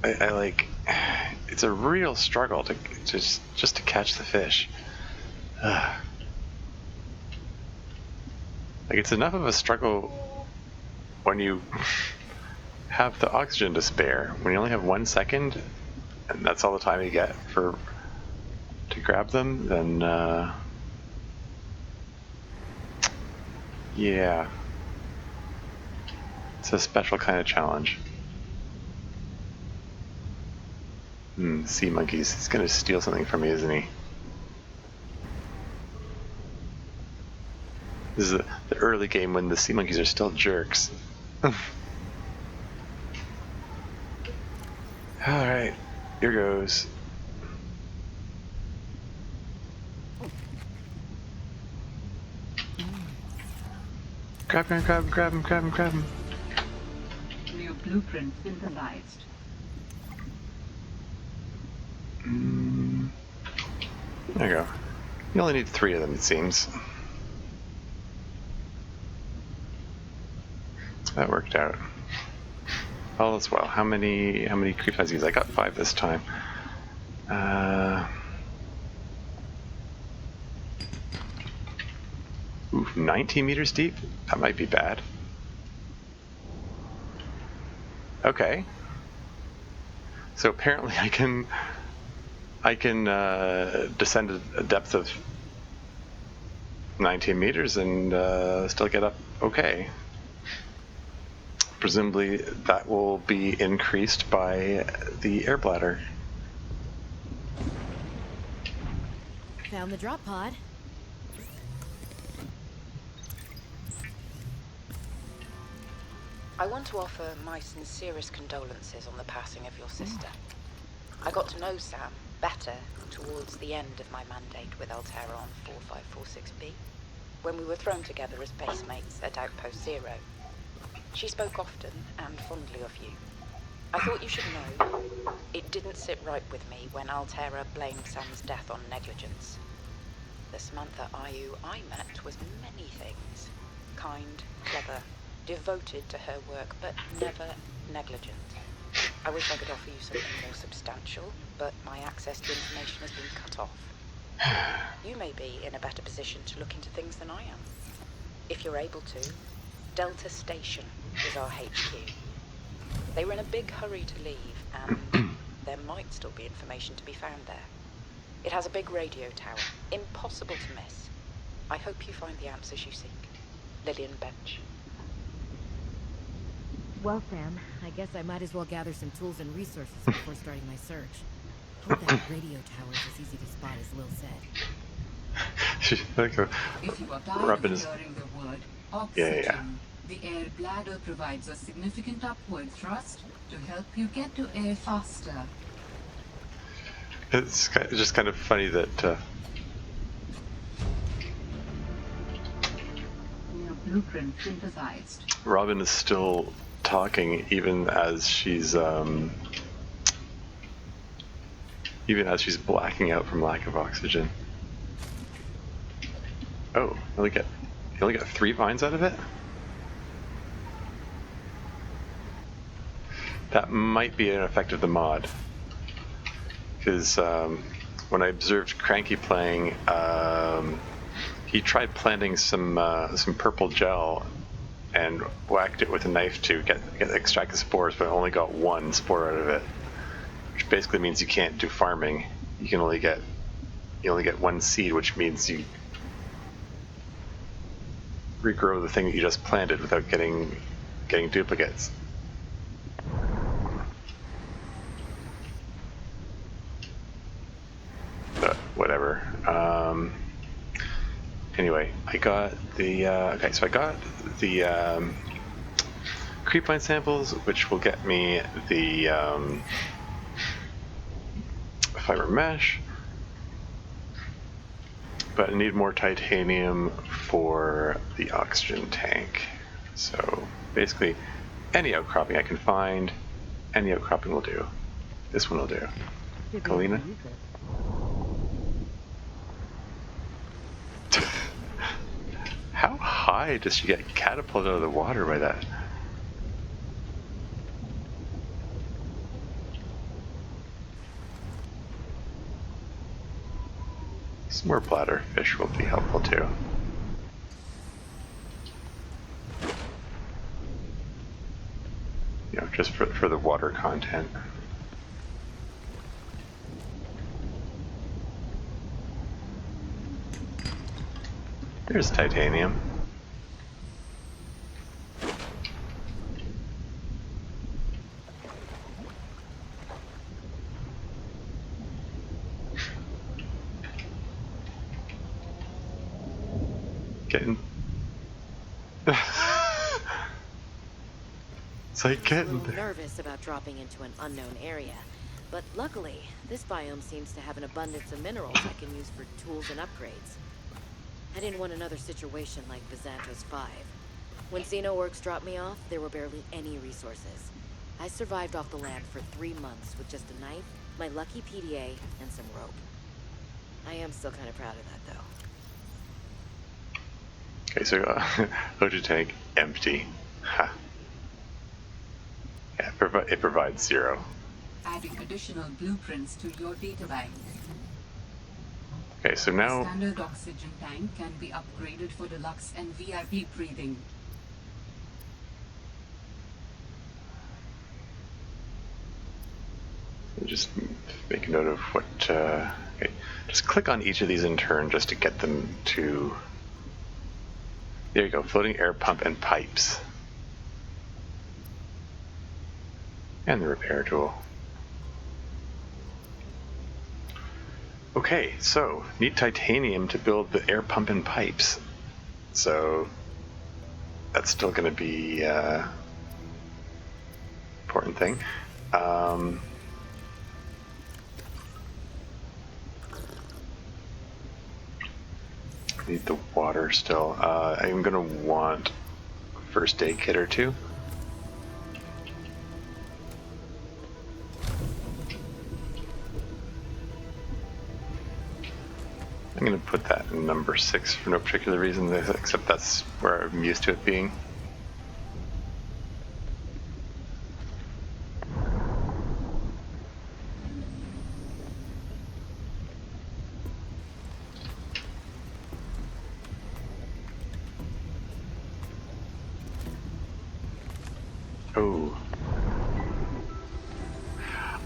I like, it's a real struggle to just to catch the fish. Ugh. Like, it's enough of a struggle when you have the oxygen to spare. When you only have 1 second, and that's all the time you get to grab them, then yeah, it's a special kind of challenge. Sea monkeys. He's gonna steal something from me, isn't he? This is the early game when the sea monkeys are still jerks. Alright, here goes. Grab him, grab him, grab him, grab him, grab him. New blueprint synthesized. There you go. You only need 3 of them, it seems. That worked out. All is well. How many creep fuzzies? I got 5 this time. Ooh, 19 meters deep? That might be bad. Okay. So apparently I can descend a depth of 19 meters and still get up okay. Presumably that will be increased by the air bladder. Found the drop pod. I want to offer my sincerest condolences on the passing of your sister. I got to know Sam better towards the end of my mandate with Altera on 4546B, when we were thrown together as base mates at Outpost Zero. She spoke often and fondly of you. I thought you should know, it didn't sit right with me when Altera blamed Sam's death on negligence. The Samantha Ayu I met was many things. Kind, clever, devoted to her work, but never negligent. I wish I could offer you something more substantial, but my access to information has been cut off. You may be in a better position to look into things than I am. If you're able to, Delta Station is our HQ. They were in a big hurry to leave, and there might still be information to be found there. It has a big radio tower, impossible to miss. I hope you find the answers you seek. Lillian Bench. Well, Sam, I guess I might as well gather some tools and resources before starting my search. Hope that radio tower is as easy to spot as Lil said. If you are tired of hearing the word oxygen, the air bladder provides a significant upward thrust to help you get to air faster. It's just kind of funny that New blueprint synthesized. Robin is still talking even as she's blacking out from lack of oxygen. Oh, you only got 3 vines out of it? That might be an effect of the mod. Because when I observed Cranky playing, he tried planting some purple gel and whacked it with a knife to extract the spores, but only got 1 spore out of it, which basically means you can't do farming. You only get 1 seed, which means you regrow the thing that you just planted without getting duplicates. But whatever. Anyway, I got the so I got the creepvine samples, which will get me the fiber mesh, but I need more titanium for the oxygen tank. So basically, any outcropping I can find, any outcropping will do. This one will do. Kalina? How high does she get catapulted out of the water by that? Some more bladderfish will be helpful too. You know, just for the water content. There's titanium. Getting. It's like I'm a getting. little nervous about dropping into an unknown area, but luckily, this biome seems to have an abundance of minerals I can use for tools and upgrades. I didn't want another situation like Vizantos 5. When Xenoworks dropped me off, there were barely any resources. I survived off the land for 3 months with just a knife, my lucky PDA, and some rope. I am still kind of proud of that, though. Okay, so Oju tank empty. Ha. Yeah, it provides 0. Adding additional blueprints to your databank. Okay, so now Standard oxygen tank can be upgraded for deluxe and VIP breathing. just make a note of what. Okay, just click on each of these in turn just to get them to. There you go, floating air pump and pipes. And the repair tool. Okay, so need titanium to build the air pump and pipes. So that's still going to be important thing. Need the water still. I'm going to want a first aid kit or two. I'm going to put that in number 6 for no particular reason, except that's where I'm used to it being. Oh.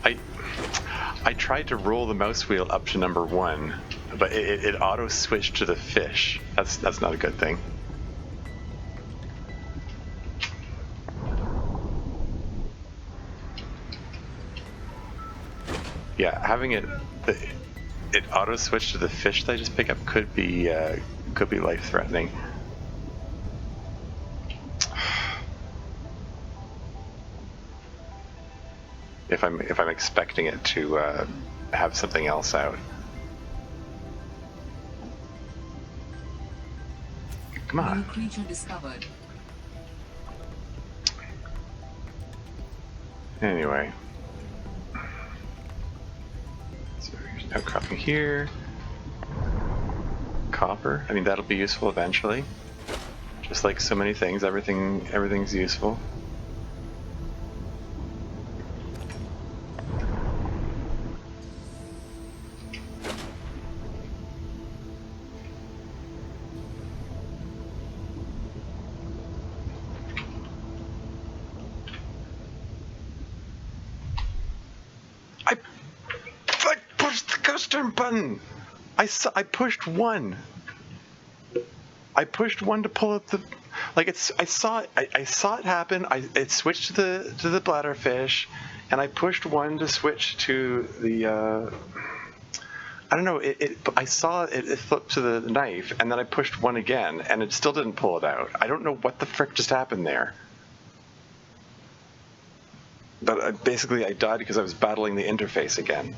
I tried to roll the mouse wheel up to number 1, but it auto switched to the fish. That's not a good thing. Yeah, having it auto switch to the fish that I just pick up could be life threatening. If I'm expecting it to have something else out. Come on. New creature discovered. Anyway. So here's outcropping here. Copper. I mean, that'll be useful eventually. Just like so many things, everything's useful. I pushed the custom button. I pushed 1. I pushed 1 to pull up the, like I saw it happen. It switched to the bladderfish, and I pushed 1 to switch to the. I don't know. I saw it flip to the knife, and then I pushed 1 again, and it still didn't pull it out. I don't know what the frick just happened there. But basically, I died because I was battling the interface again.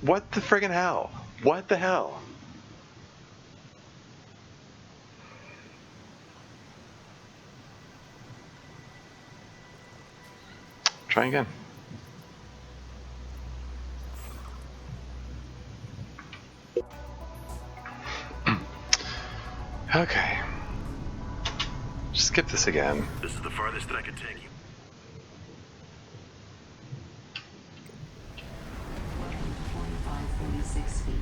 What the friggin' hell? What the hell? Try again. Okay. Just skip this again. This is the farthest that I can take you. 46 feet.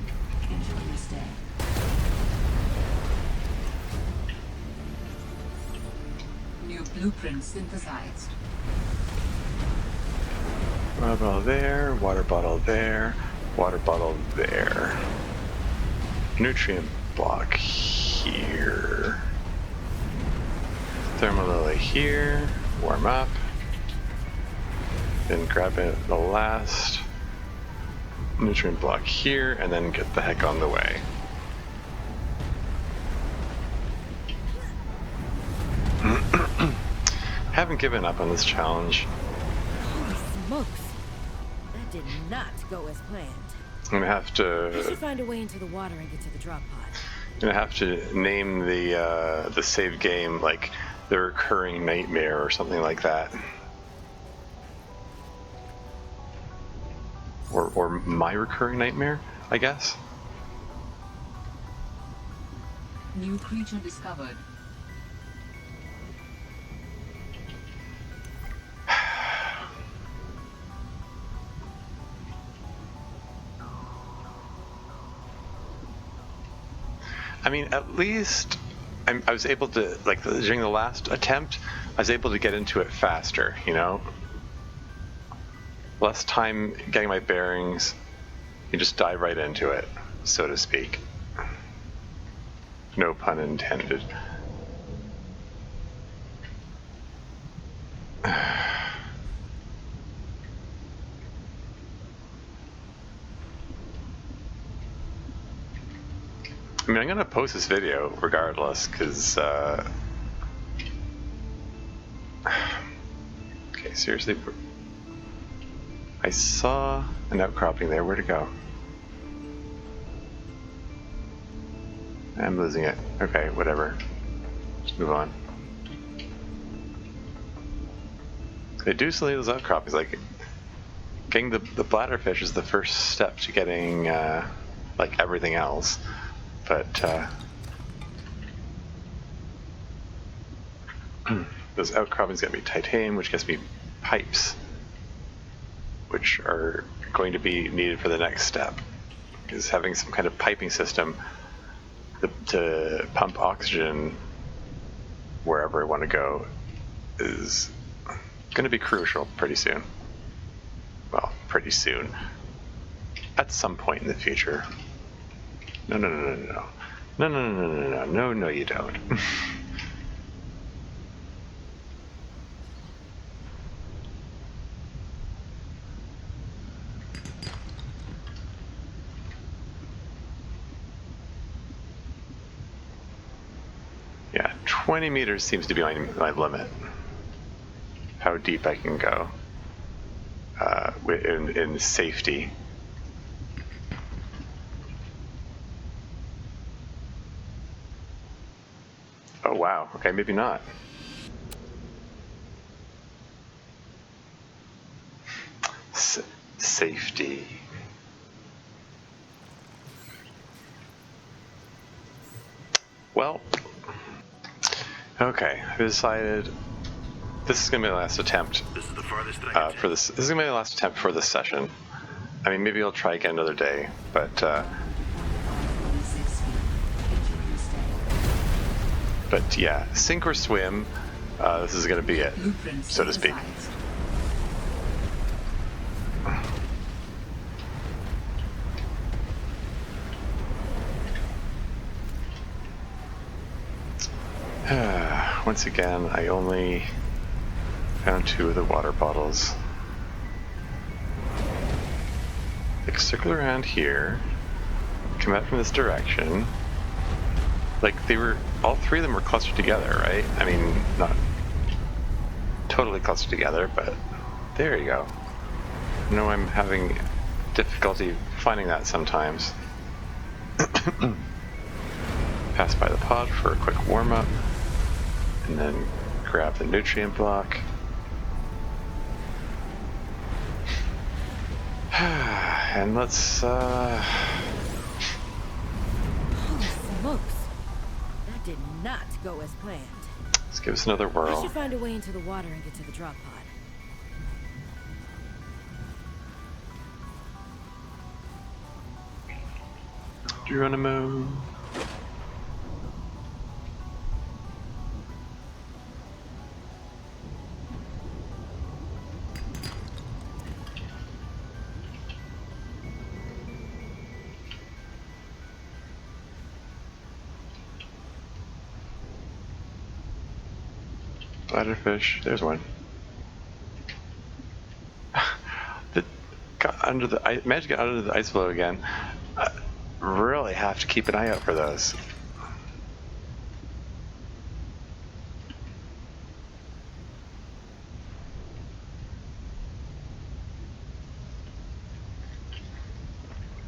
Enjoy your stay. New blueprint synthesized. Water bottle there, water bottle there, water bottle there. Nutrient block here. Thermal lily here, warm up. Then grab it the last nutrient block here, and then get the heck on the way. Haven't given up on this challenge. Holy smokes! That did not go as planned. I'm gonna have I should to. find a way into the water and get to the drop pod. I'm gonna have to name the save game like the recurring nightmare or something like that. Or my recurring nightmare, I guess. New creature discovered. I mean, at least I was able to, like, during the last attempt, I was able to get into it faster, you know? Less time getting my bearings. You just dive right into it, so to speak. No pun intended. I mean, I'm gonna post this video regardless, because, okay, seriously, I saw an outcropping there. Where'd it go? I'm losing it. Okay, whatever. Just move on. They do still need those outcroppings. Like, getting the bladderfish is the first step to getting, like, everything else. But, those outcroppings get me titanium, which gets me pipes, which are going to be needed for the next step. Because having some kind of piping system to pump oxygen wherever I want to go is going to be crucial pretty soon. Well, pretty soon. At some point in the future. No, no, no, no, no. No, no, no, no, no, no, no, you don't. Yeah, 20 meters seems to be my limit. How deep I can go in safety. Oh wow, okay, maybe not. Safety. Well, okay, I decided this is gonna be the last attempt. This is the farthest I can for this. This is gonna be the last attempt for this session. I mean, maybe I'll try again another day, but yeah, sink or swim. This is gonna be it, so to speak. Once again, I only found 2 of the water bottles. Like, circle around here, come out from this direction. Like, all 3 of them were clustered together, right? I mean, not totally clustered together, but there you go. I know I'm having difficulty finding that sometimes. Pass by the pod for a quick warm-up, and then grab the nutrient block. And let's, Holy smokes. That did not go as planned. Let's give us another I whirl. should find a way into the water and get to the drop pod. Geronimo. Bladderfish, there's one. That got under the ice, managed to get under the ice floe again. Really have to keep an eye out for those.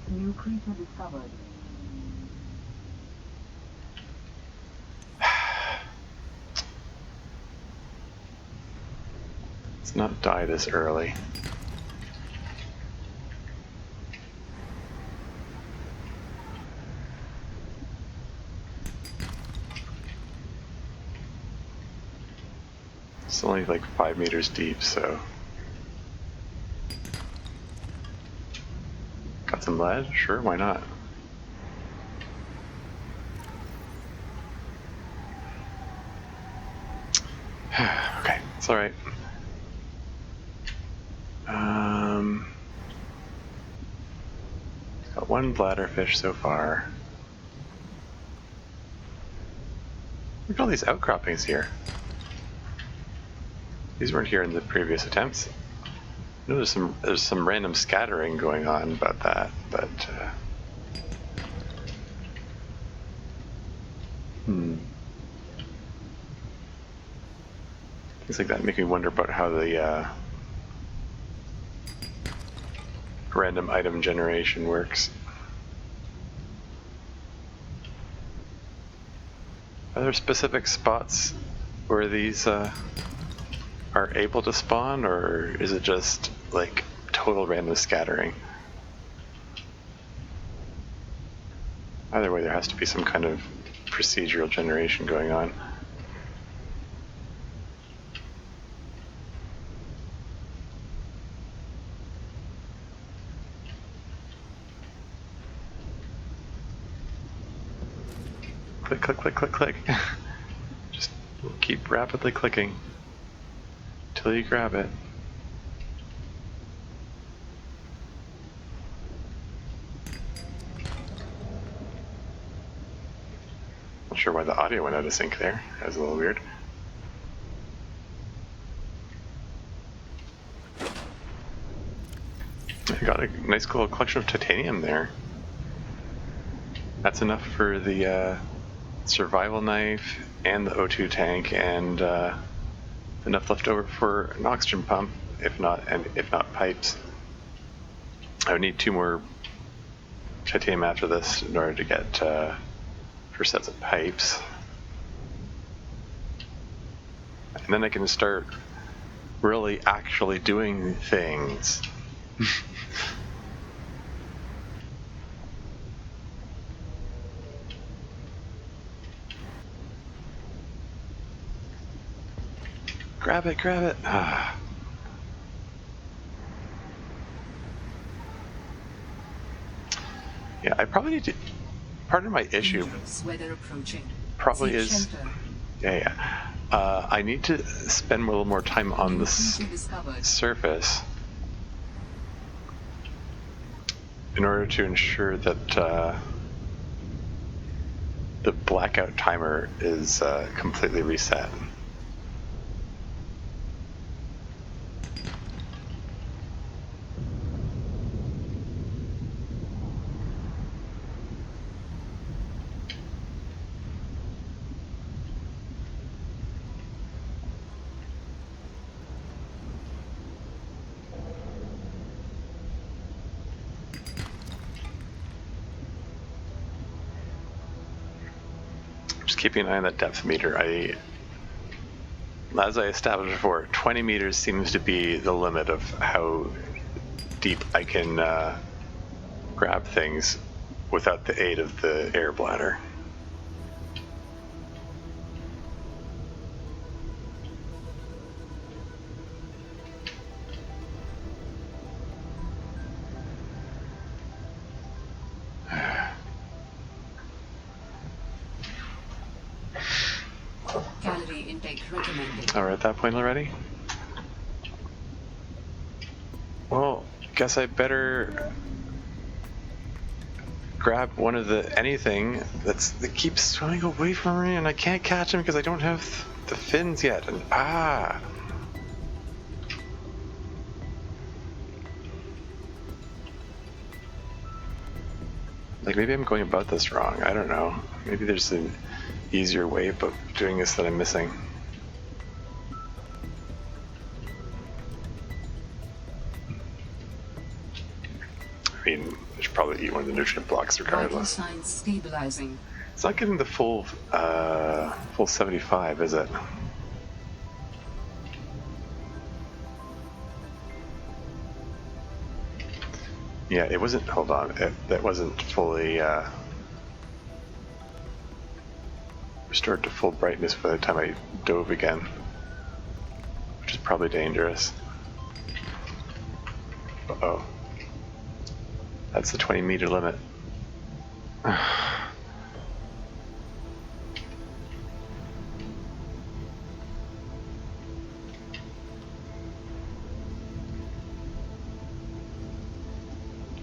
New creature discovered. Let's not die this early. It's only like 5 meters deep, so. Got some lead? Sure, why not? Okay, it's alright. Got 1 bladderfish so far. Look at all these outcroppings here. These weren't here in the previous attempts. I know there's some random scattering going on about that, but Things like that make me wonder about how the random item generation works. Are there specific spots where these are able to spawn, or is it just like total random scattering? Either way, there has to be some kind of procedural generation going on. Click, click, click, click, click. Just keep rapidly clicking till you grab it. Not sure why the audio went out of sync there. That was a little weird. I got a nice little collection of titanium there. That's enough for the survival knife and the O2 tank, and enough left over for an oxygen pump, if not pipes. I would need 2 more titanium after this in order to get 4 sets of pipes, and then I can start really actually doing things. Grab it, grab it. Ah. Yeah, I probably need to. Part of my issue probably is. Yeah. I need to spend a little more time on the surface in order to ensure that the blackout timer is completely reset. Keeping an eye on that depth meter. As I established before, 20 meters seems to be the limit of how deep I can grab things without the aid of the air bladder. Oh, we're at that point already? Well, guess I better grab one of the anything that keeps swimming away from me, and I can't catch him because I don't have the fins yet. And like, maybe I'm going about this wrong. I don't know. Maybe there's an easier way of doing this that I'm missing. I mean, I should probably eat one of the nutrient blocks regardless. Stabilizing. It's not getting the full 75, is it? Yeah, it wasn't. Hold on, that wasn't fully restored to full brightness by the time I dove again, which is probably dangerous. Uh-oh. That's the 20-meter limit.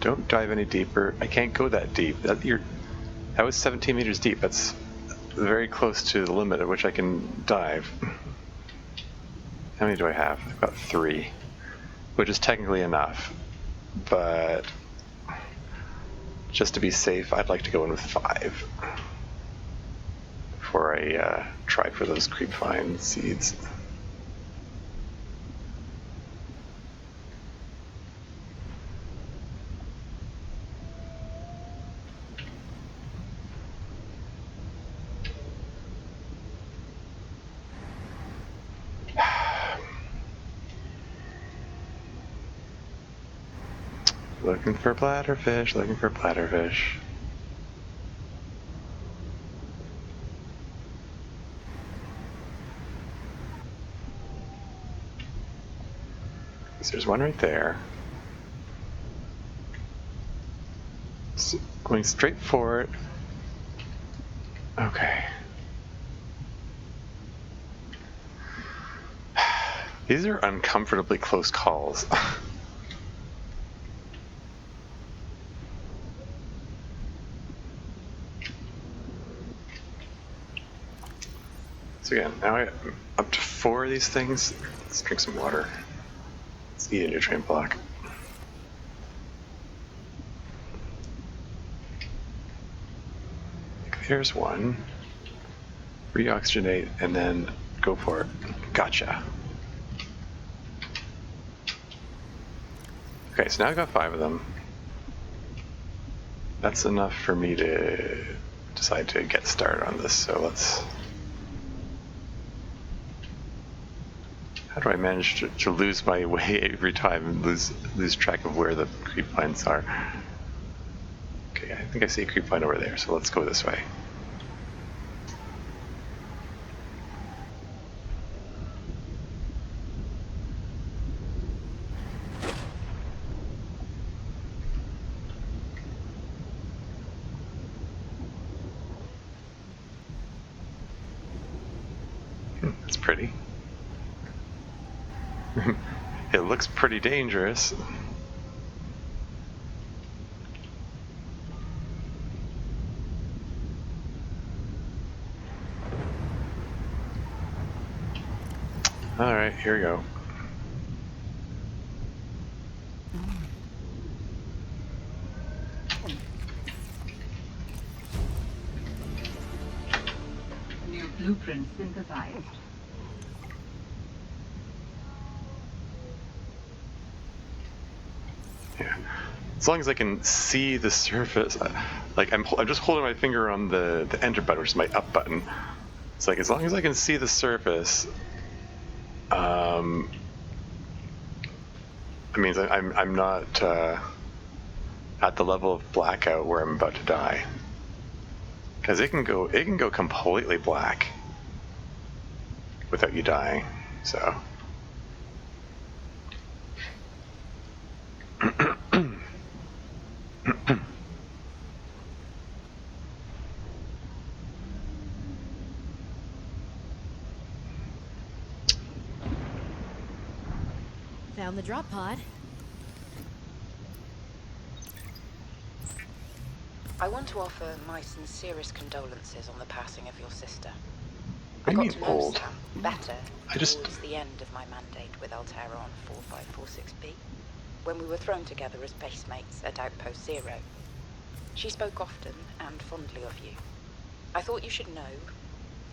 Don't dive any deeper. I can't go that deep. That was 17 meters deep. That's very close to the limit at which I can dive. How many do I have? I've got 3, which is technically enough, but just to be safe, I'd like to go in with 5. before I try for those creepvine seeds. Looking for bladderfish, looking for bladderfish. There's one right there. Going straight for it. Okay. These are uncomfortably close calls. So again, now I'm up to 4 of these things. Let's drink some water. Let's eat a nutrient block. Here's one. Reoxygenate and then go for it. Gotcha. Okay, so now I've got 5 of them. That's enough for me to decide to get started on this, so let's... How do I manage to lose my way every time and lose track of where the creep vines are? Okay, I think I see a creep vine over there, so let's go this way. That's pretty. It looks pretty dangerous. Alright, here we go. New blueprint synthesized. Yeah. As long as I can see the surface, like I'm just holding my finger on the enter button, which is my up button. It's like as long as I can see the surface, it means I'm not at the level of blackout where I'm about to die. Because it can go completely black without you dying. So. Found the drop pod. I want to offer my sincerest condolences on the passing of your sister. What I do you got mean to know old? Sam better towards the end of my mandate with Altera on 4546B, when we were thrown together as basemates at Outpost Zero. She spoke often and fondly of you. I thought you should know,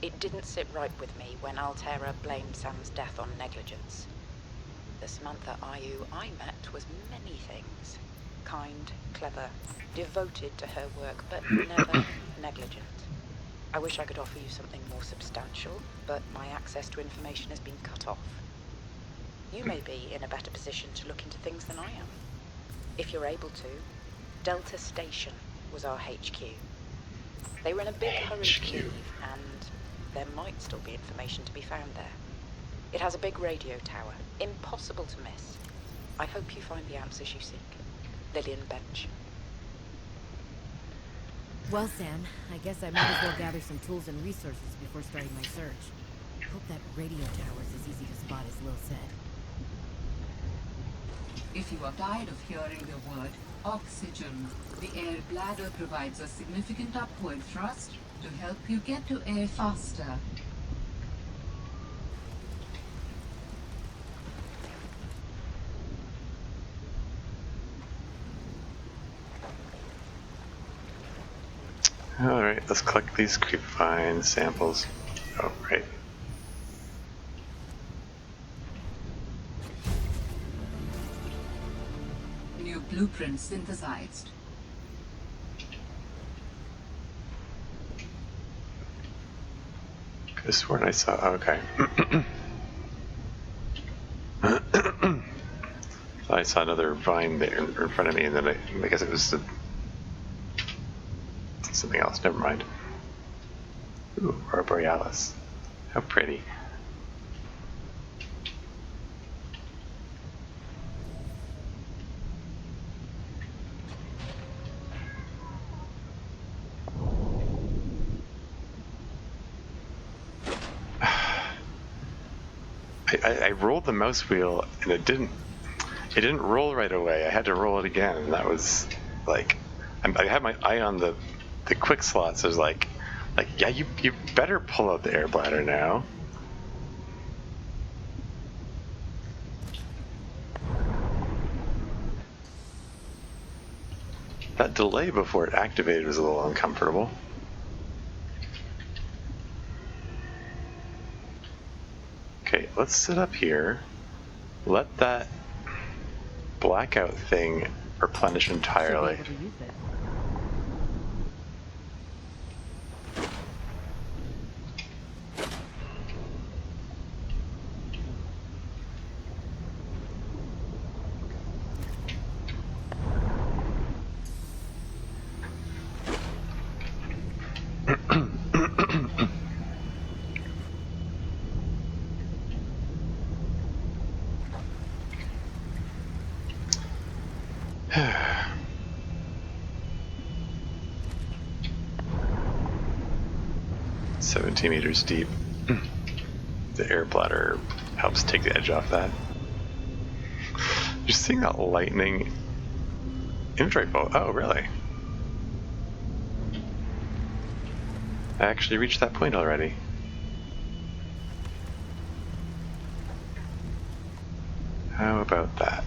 it didn't sit right with me when Altera blamed Sam's death on negligence. The Samantha Ayu I met was many things. Kind, clever, devoted to her work, but never negligent. I wish I could offer you something more substantial, but my access to information has been cut off. You may be in a better position to look into things than I am. If you're able to, Delta Station was our HQ. They were in a big hurry to leave, and there might still be information to be found there. It has a big radio tower, impossible to miss. I hope you find the answers you seek. Lillian Bench. Well, Sam, I guess I might as well gather some tools and resources before starting my search. Hope that radio tower is as easy to spot as Lil said. If you are tired of hearing the word oxygen, the air bladder provides a significant upward thrust to help you get to air faster. Alright, let's collect these creepvine samples. Oh, right. New blueprint synthesized. Could have sworn I saw. Oh, okay. I saw another vine there in front of me, and then I guess it was something else. Never mind. Ooh, Aurora Borealis. How pretty. I rolled the mouse wheel and it didn't roll right away. I had to roll it again, and that was like, I had my eye on the quick slots. So I was like yeah, you better pull out the air bladder now. That delay before it activated was a little uncomfortable. Okay, let's sit up here. Let that blackout thing replenish entirely. $17 meters deep. The air bladder helps take the edge off that. You're seeing that lightning imagery bolt. Oh, really? I actually reached that point already. How about that?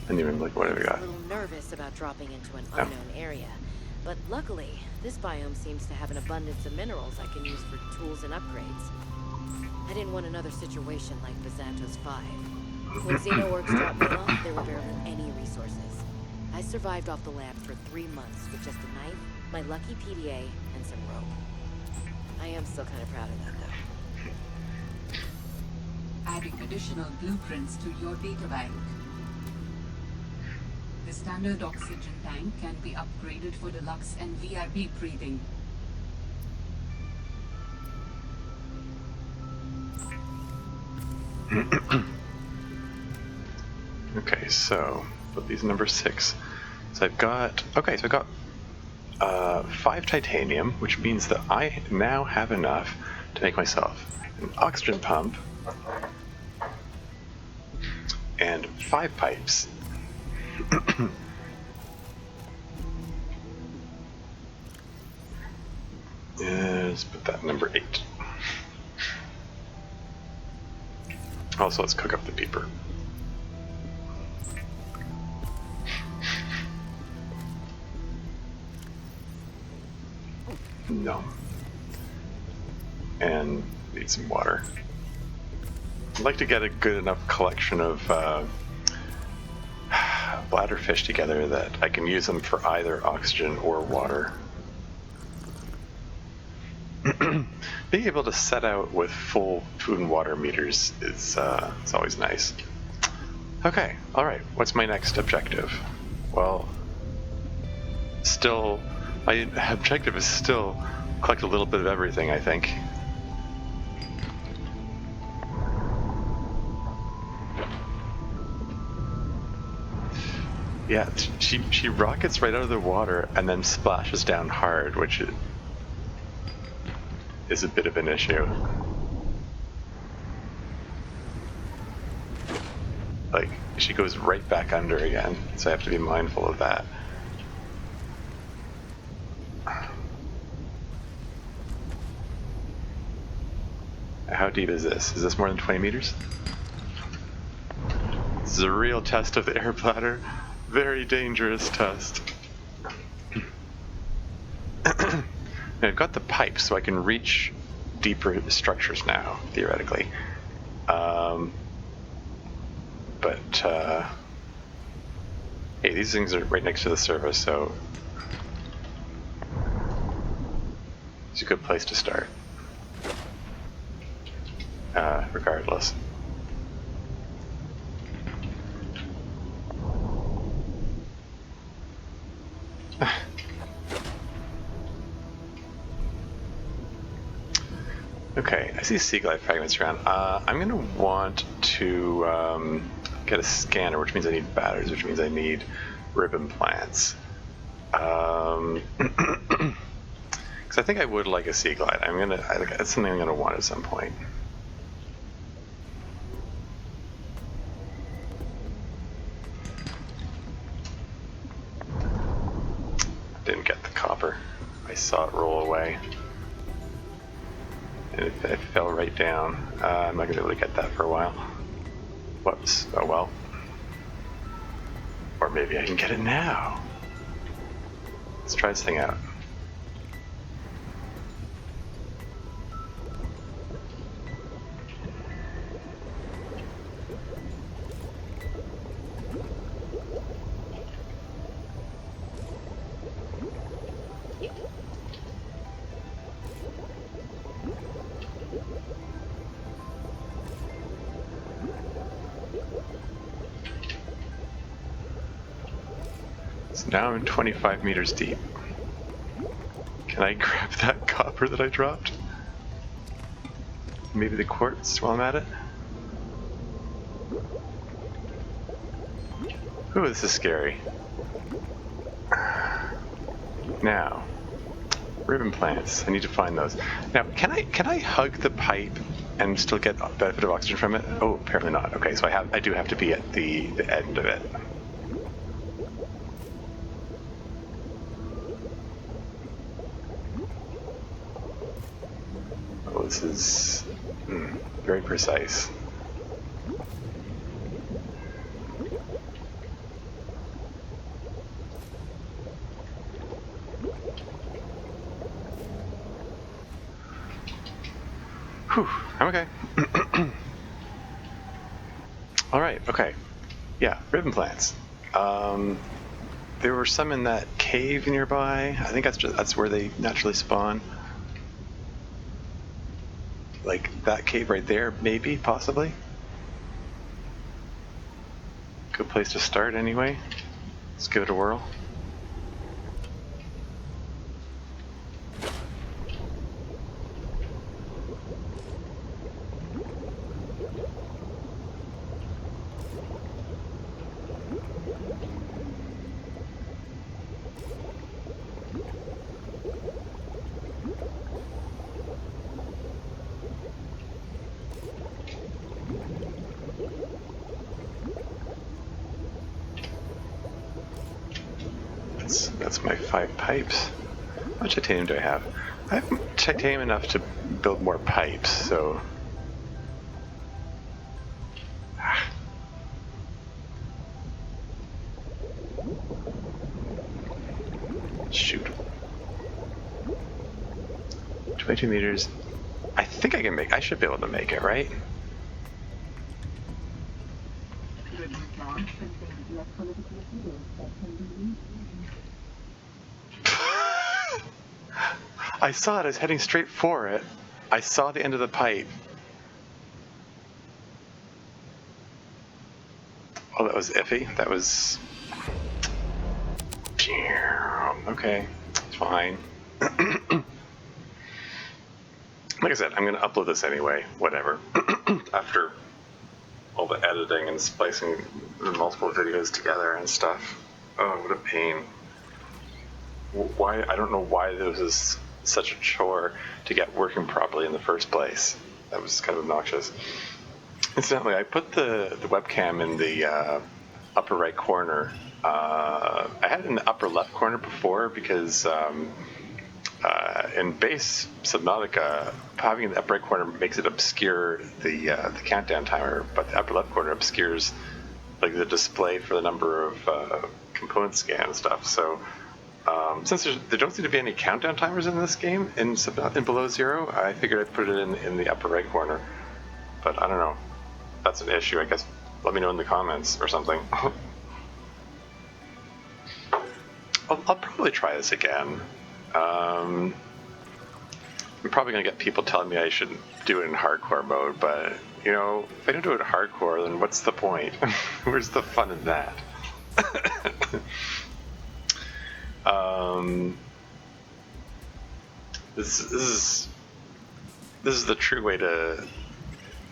And even like, what have we got? A little nervous about dropping into an unknown area, but luckily, this biome seems to have an abundance of minerals I can use for tools and upgrades. I didn't want another situation like Bizanto's 5. When Xenoworks dropped me off, there were barely any resources. I survived off the land for 3 months with just a knife, my lucky PDA, and some rope. I am still kind of proud of that, though. Adding additional blueprints to your data bank. The standard oxygen tank can be upgraded for deluxe and VIP breathing. Okay, so put these number 6. So I've got 5 titanium, which means that I now have enough to make myself an oxygen pump and 5 pipes. Let's put that number 8. Also, let's cook up the beeper. No. And need some water. I'd like to get a good enough collection of bladderfish together that I can use them for either oxygen or water. Being able to set out with full food and water meters is it's always nice. Okay, alright, what's my next objective? Well, still, my objective is still collect a little bit of everything, I think. Yeah, she rockets right out of the water and then splashes down hard, which is a bit of an issue. Like, she goes right back under again, so I have to be mindful of that. How deep is this? Is this more than 20 meters? is a real test of the air bladder. Very dangerous test. I've got the pipe, so I can reach deeper structures now, theoretically. Hey, these things are right next to the surface, so it's a good place to start. Regardless. Okay, I see sea glide fragments around. I'm going to want to get a scanner, which means I need batteries, which means I need ribbon plants. Because I think I would like a sea glide. That's something I'm going to want at some point. Didn't get the copper. I saw it roll away. And it fell right down. I'm not going to be able to get that for a while. Whoops. Oh well. Or maybe I can get it now. Let's try this thing out. So now I'm 25 meters deep. Can I grab that copper that I dropped? Maybe the quartz while I'm at it? Ooh, this is scary. Now, ribbon plants. I need to find those. Now, can I hug the pipe and still get a benefit of oxygen from it? Oh, apparently not. Okay, so I do have to be at the end of it. Oh, this is very precise. Whew, I'm okay. Alright, okay. Yeah, ribbon plants. There were some in that cave nearby. I think that's where they naturally spawn. Like that cave right there, maybe, possibly. Good place to start anyway. Let's give it a whirl. That's my 5 pipes. How much titanium do I have? I have titanium enough to build more pipes, so... Shoot. 22 meters. I think I should be able to make it, right? I saw it. I was heading straight for it. I saw the end of the pipe. Oh, that was iffy. That was... Okay, fine. Like I said, I'm going to upload this anyway, whatever. After all the editing and splicing the multiple videos together and stuff. Oh, what a pain. Why? I don't know why this is such a chore to get working properly in the first place. That was kind of obnoxious. Incidentally, I put the webcam in the upper right corner. I had it in the upper left corner before because in base Subnautica, having it in the upper right corner makes it obscure the countdown timer, but the upper left corner obscures like the display for the number of component scan stuff. So since there don't seem to be any countdown timers in this game in Below Zero, I figured I'd put it in the upper right corner. But I don't know. That's an issue, I guess. Let me know in the comments or something. I'll probably try this again. I'm probably going to get people telling me I should do it in hardcore mode, but, you know, if I don't do it in hardcore, then what's the point? Where's the fun in that? This is the true way to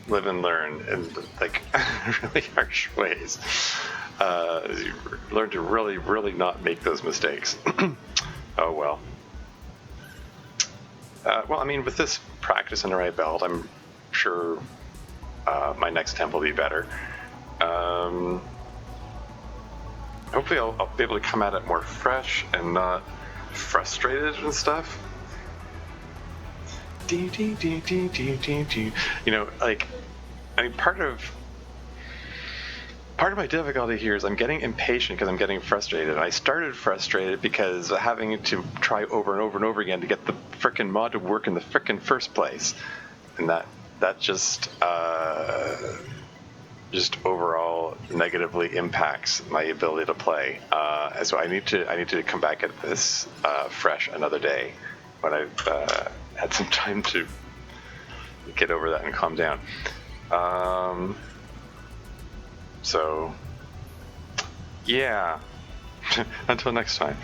live and learn in, like, really harsh ways. You learn to really not make those mistakes. Oh well. Well, I mean, with this practice under my belt, I'm sure my next temp will be better. Hopefully I'll be able to come at it more fresh and not frustrated and stuff. You know, like, I mean, part of my difficulty here is I'm getting impatient because I'm getting frustrated. I started frustrated because having to try over and over and over again to get the frickin' mod to work in the frickin' first place, and that just overall negatively impacts my ability to play. So I need to come back at this fresh another day when I've had some time to get over that and calm down. So, yeah. Until next time.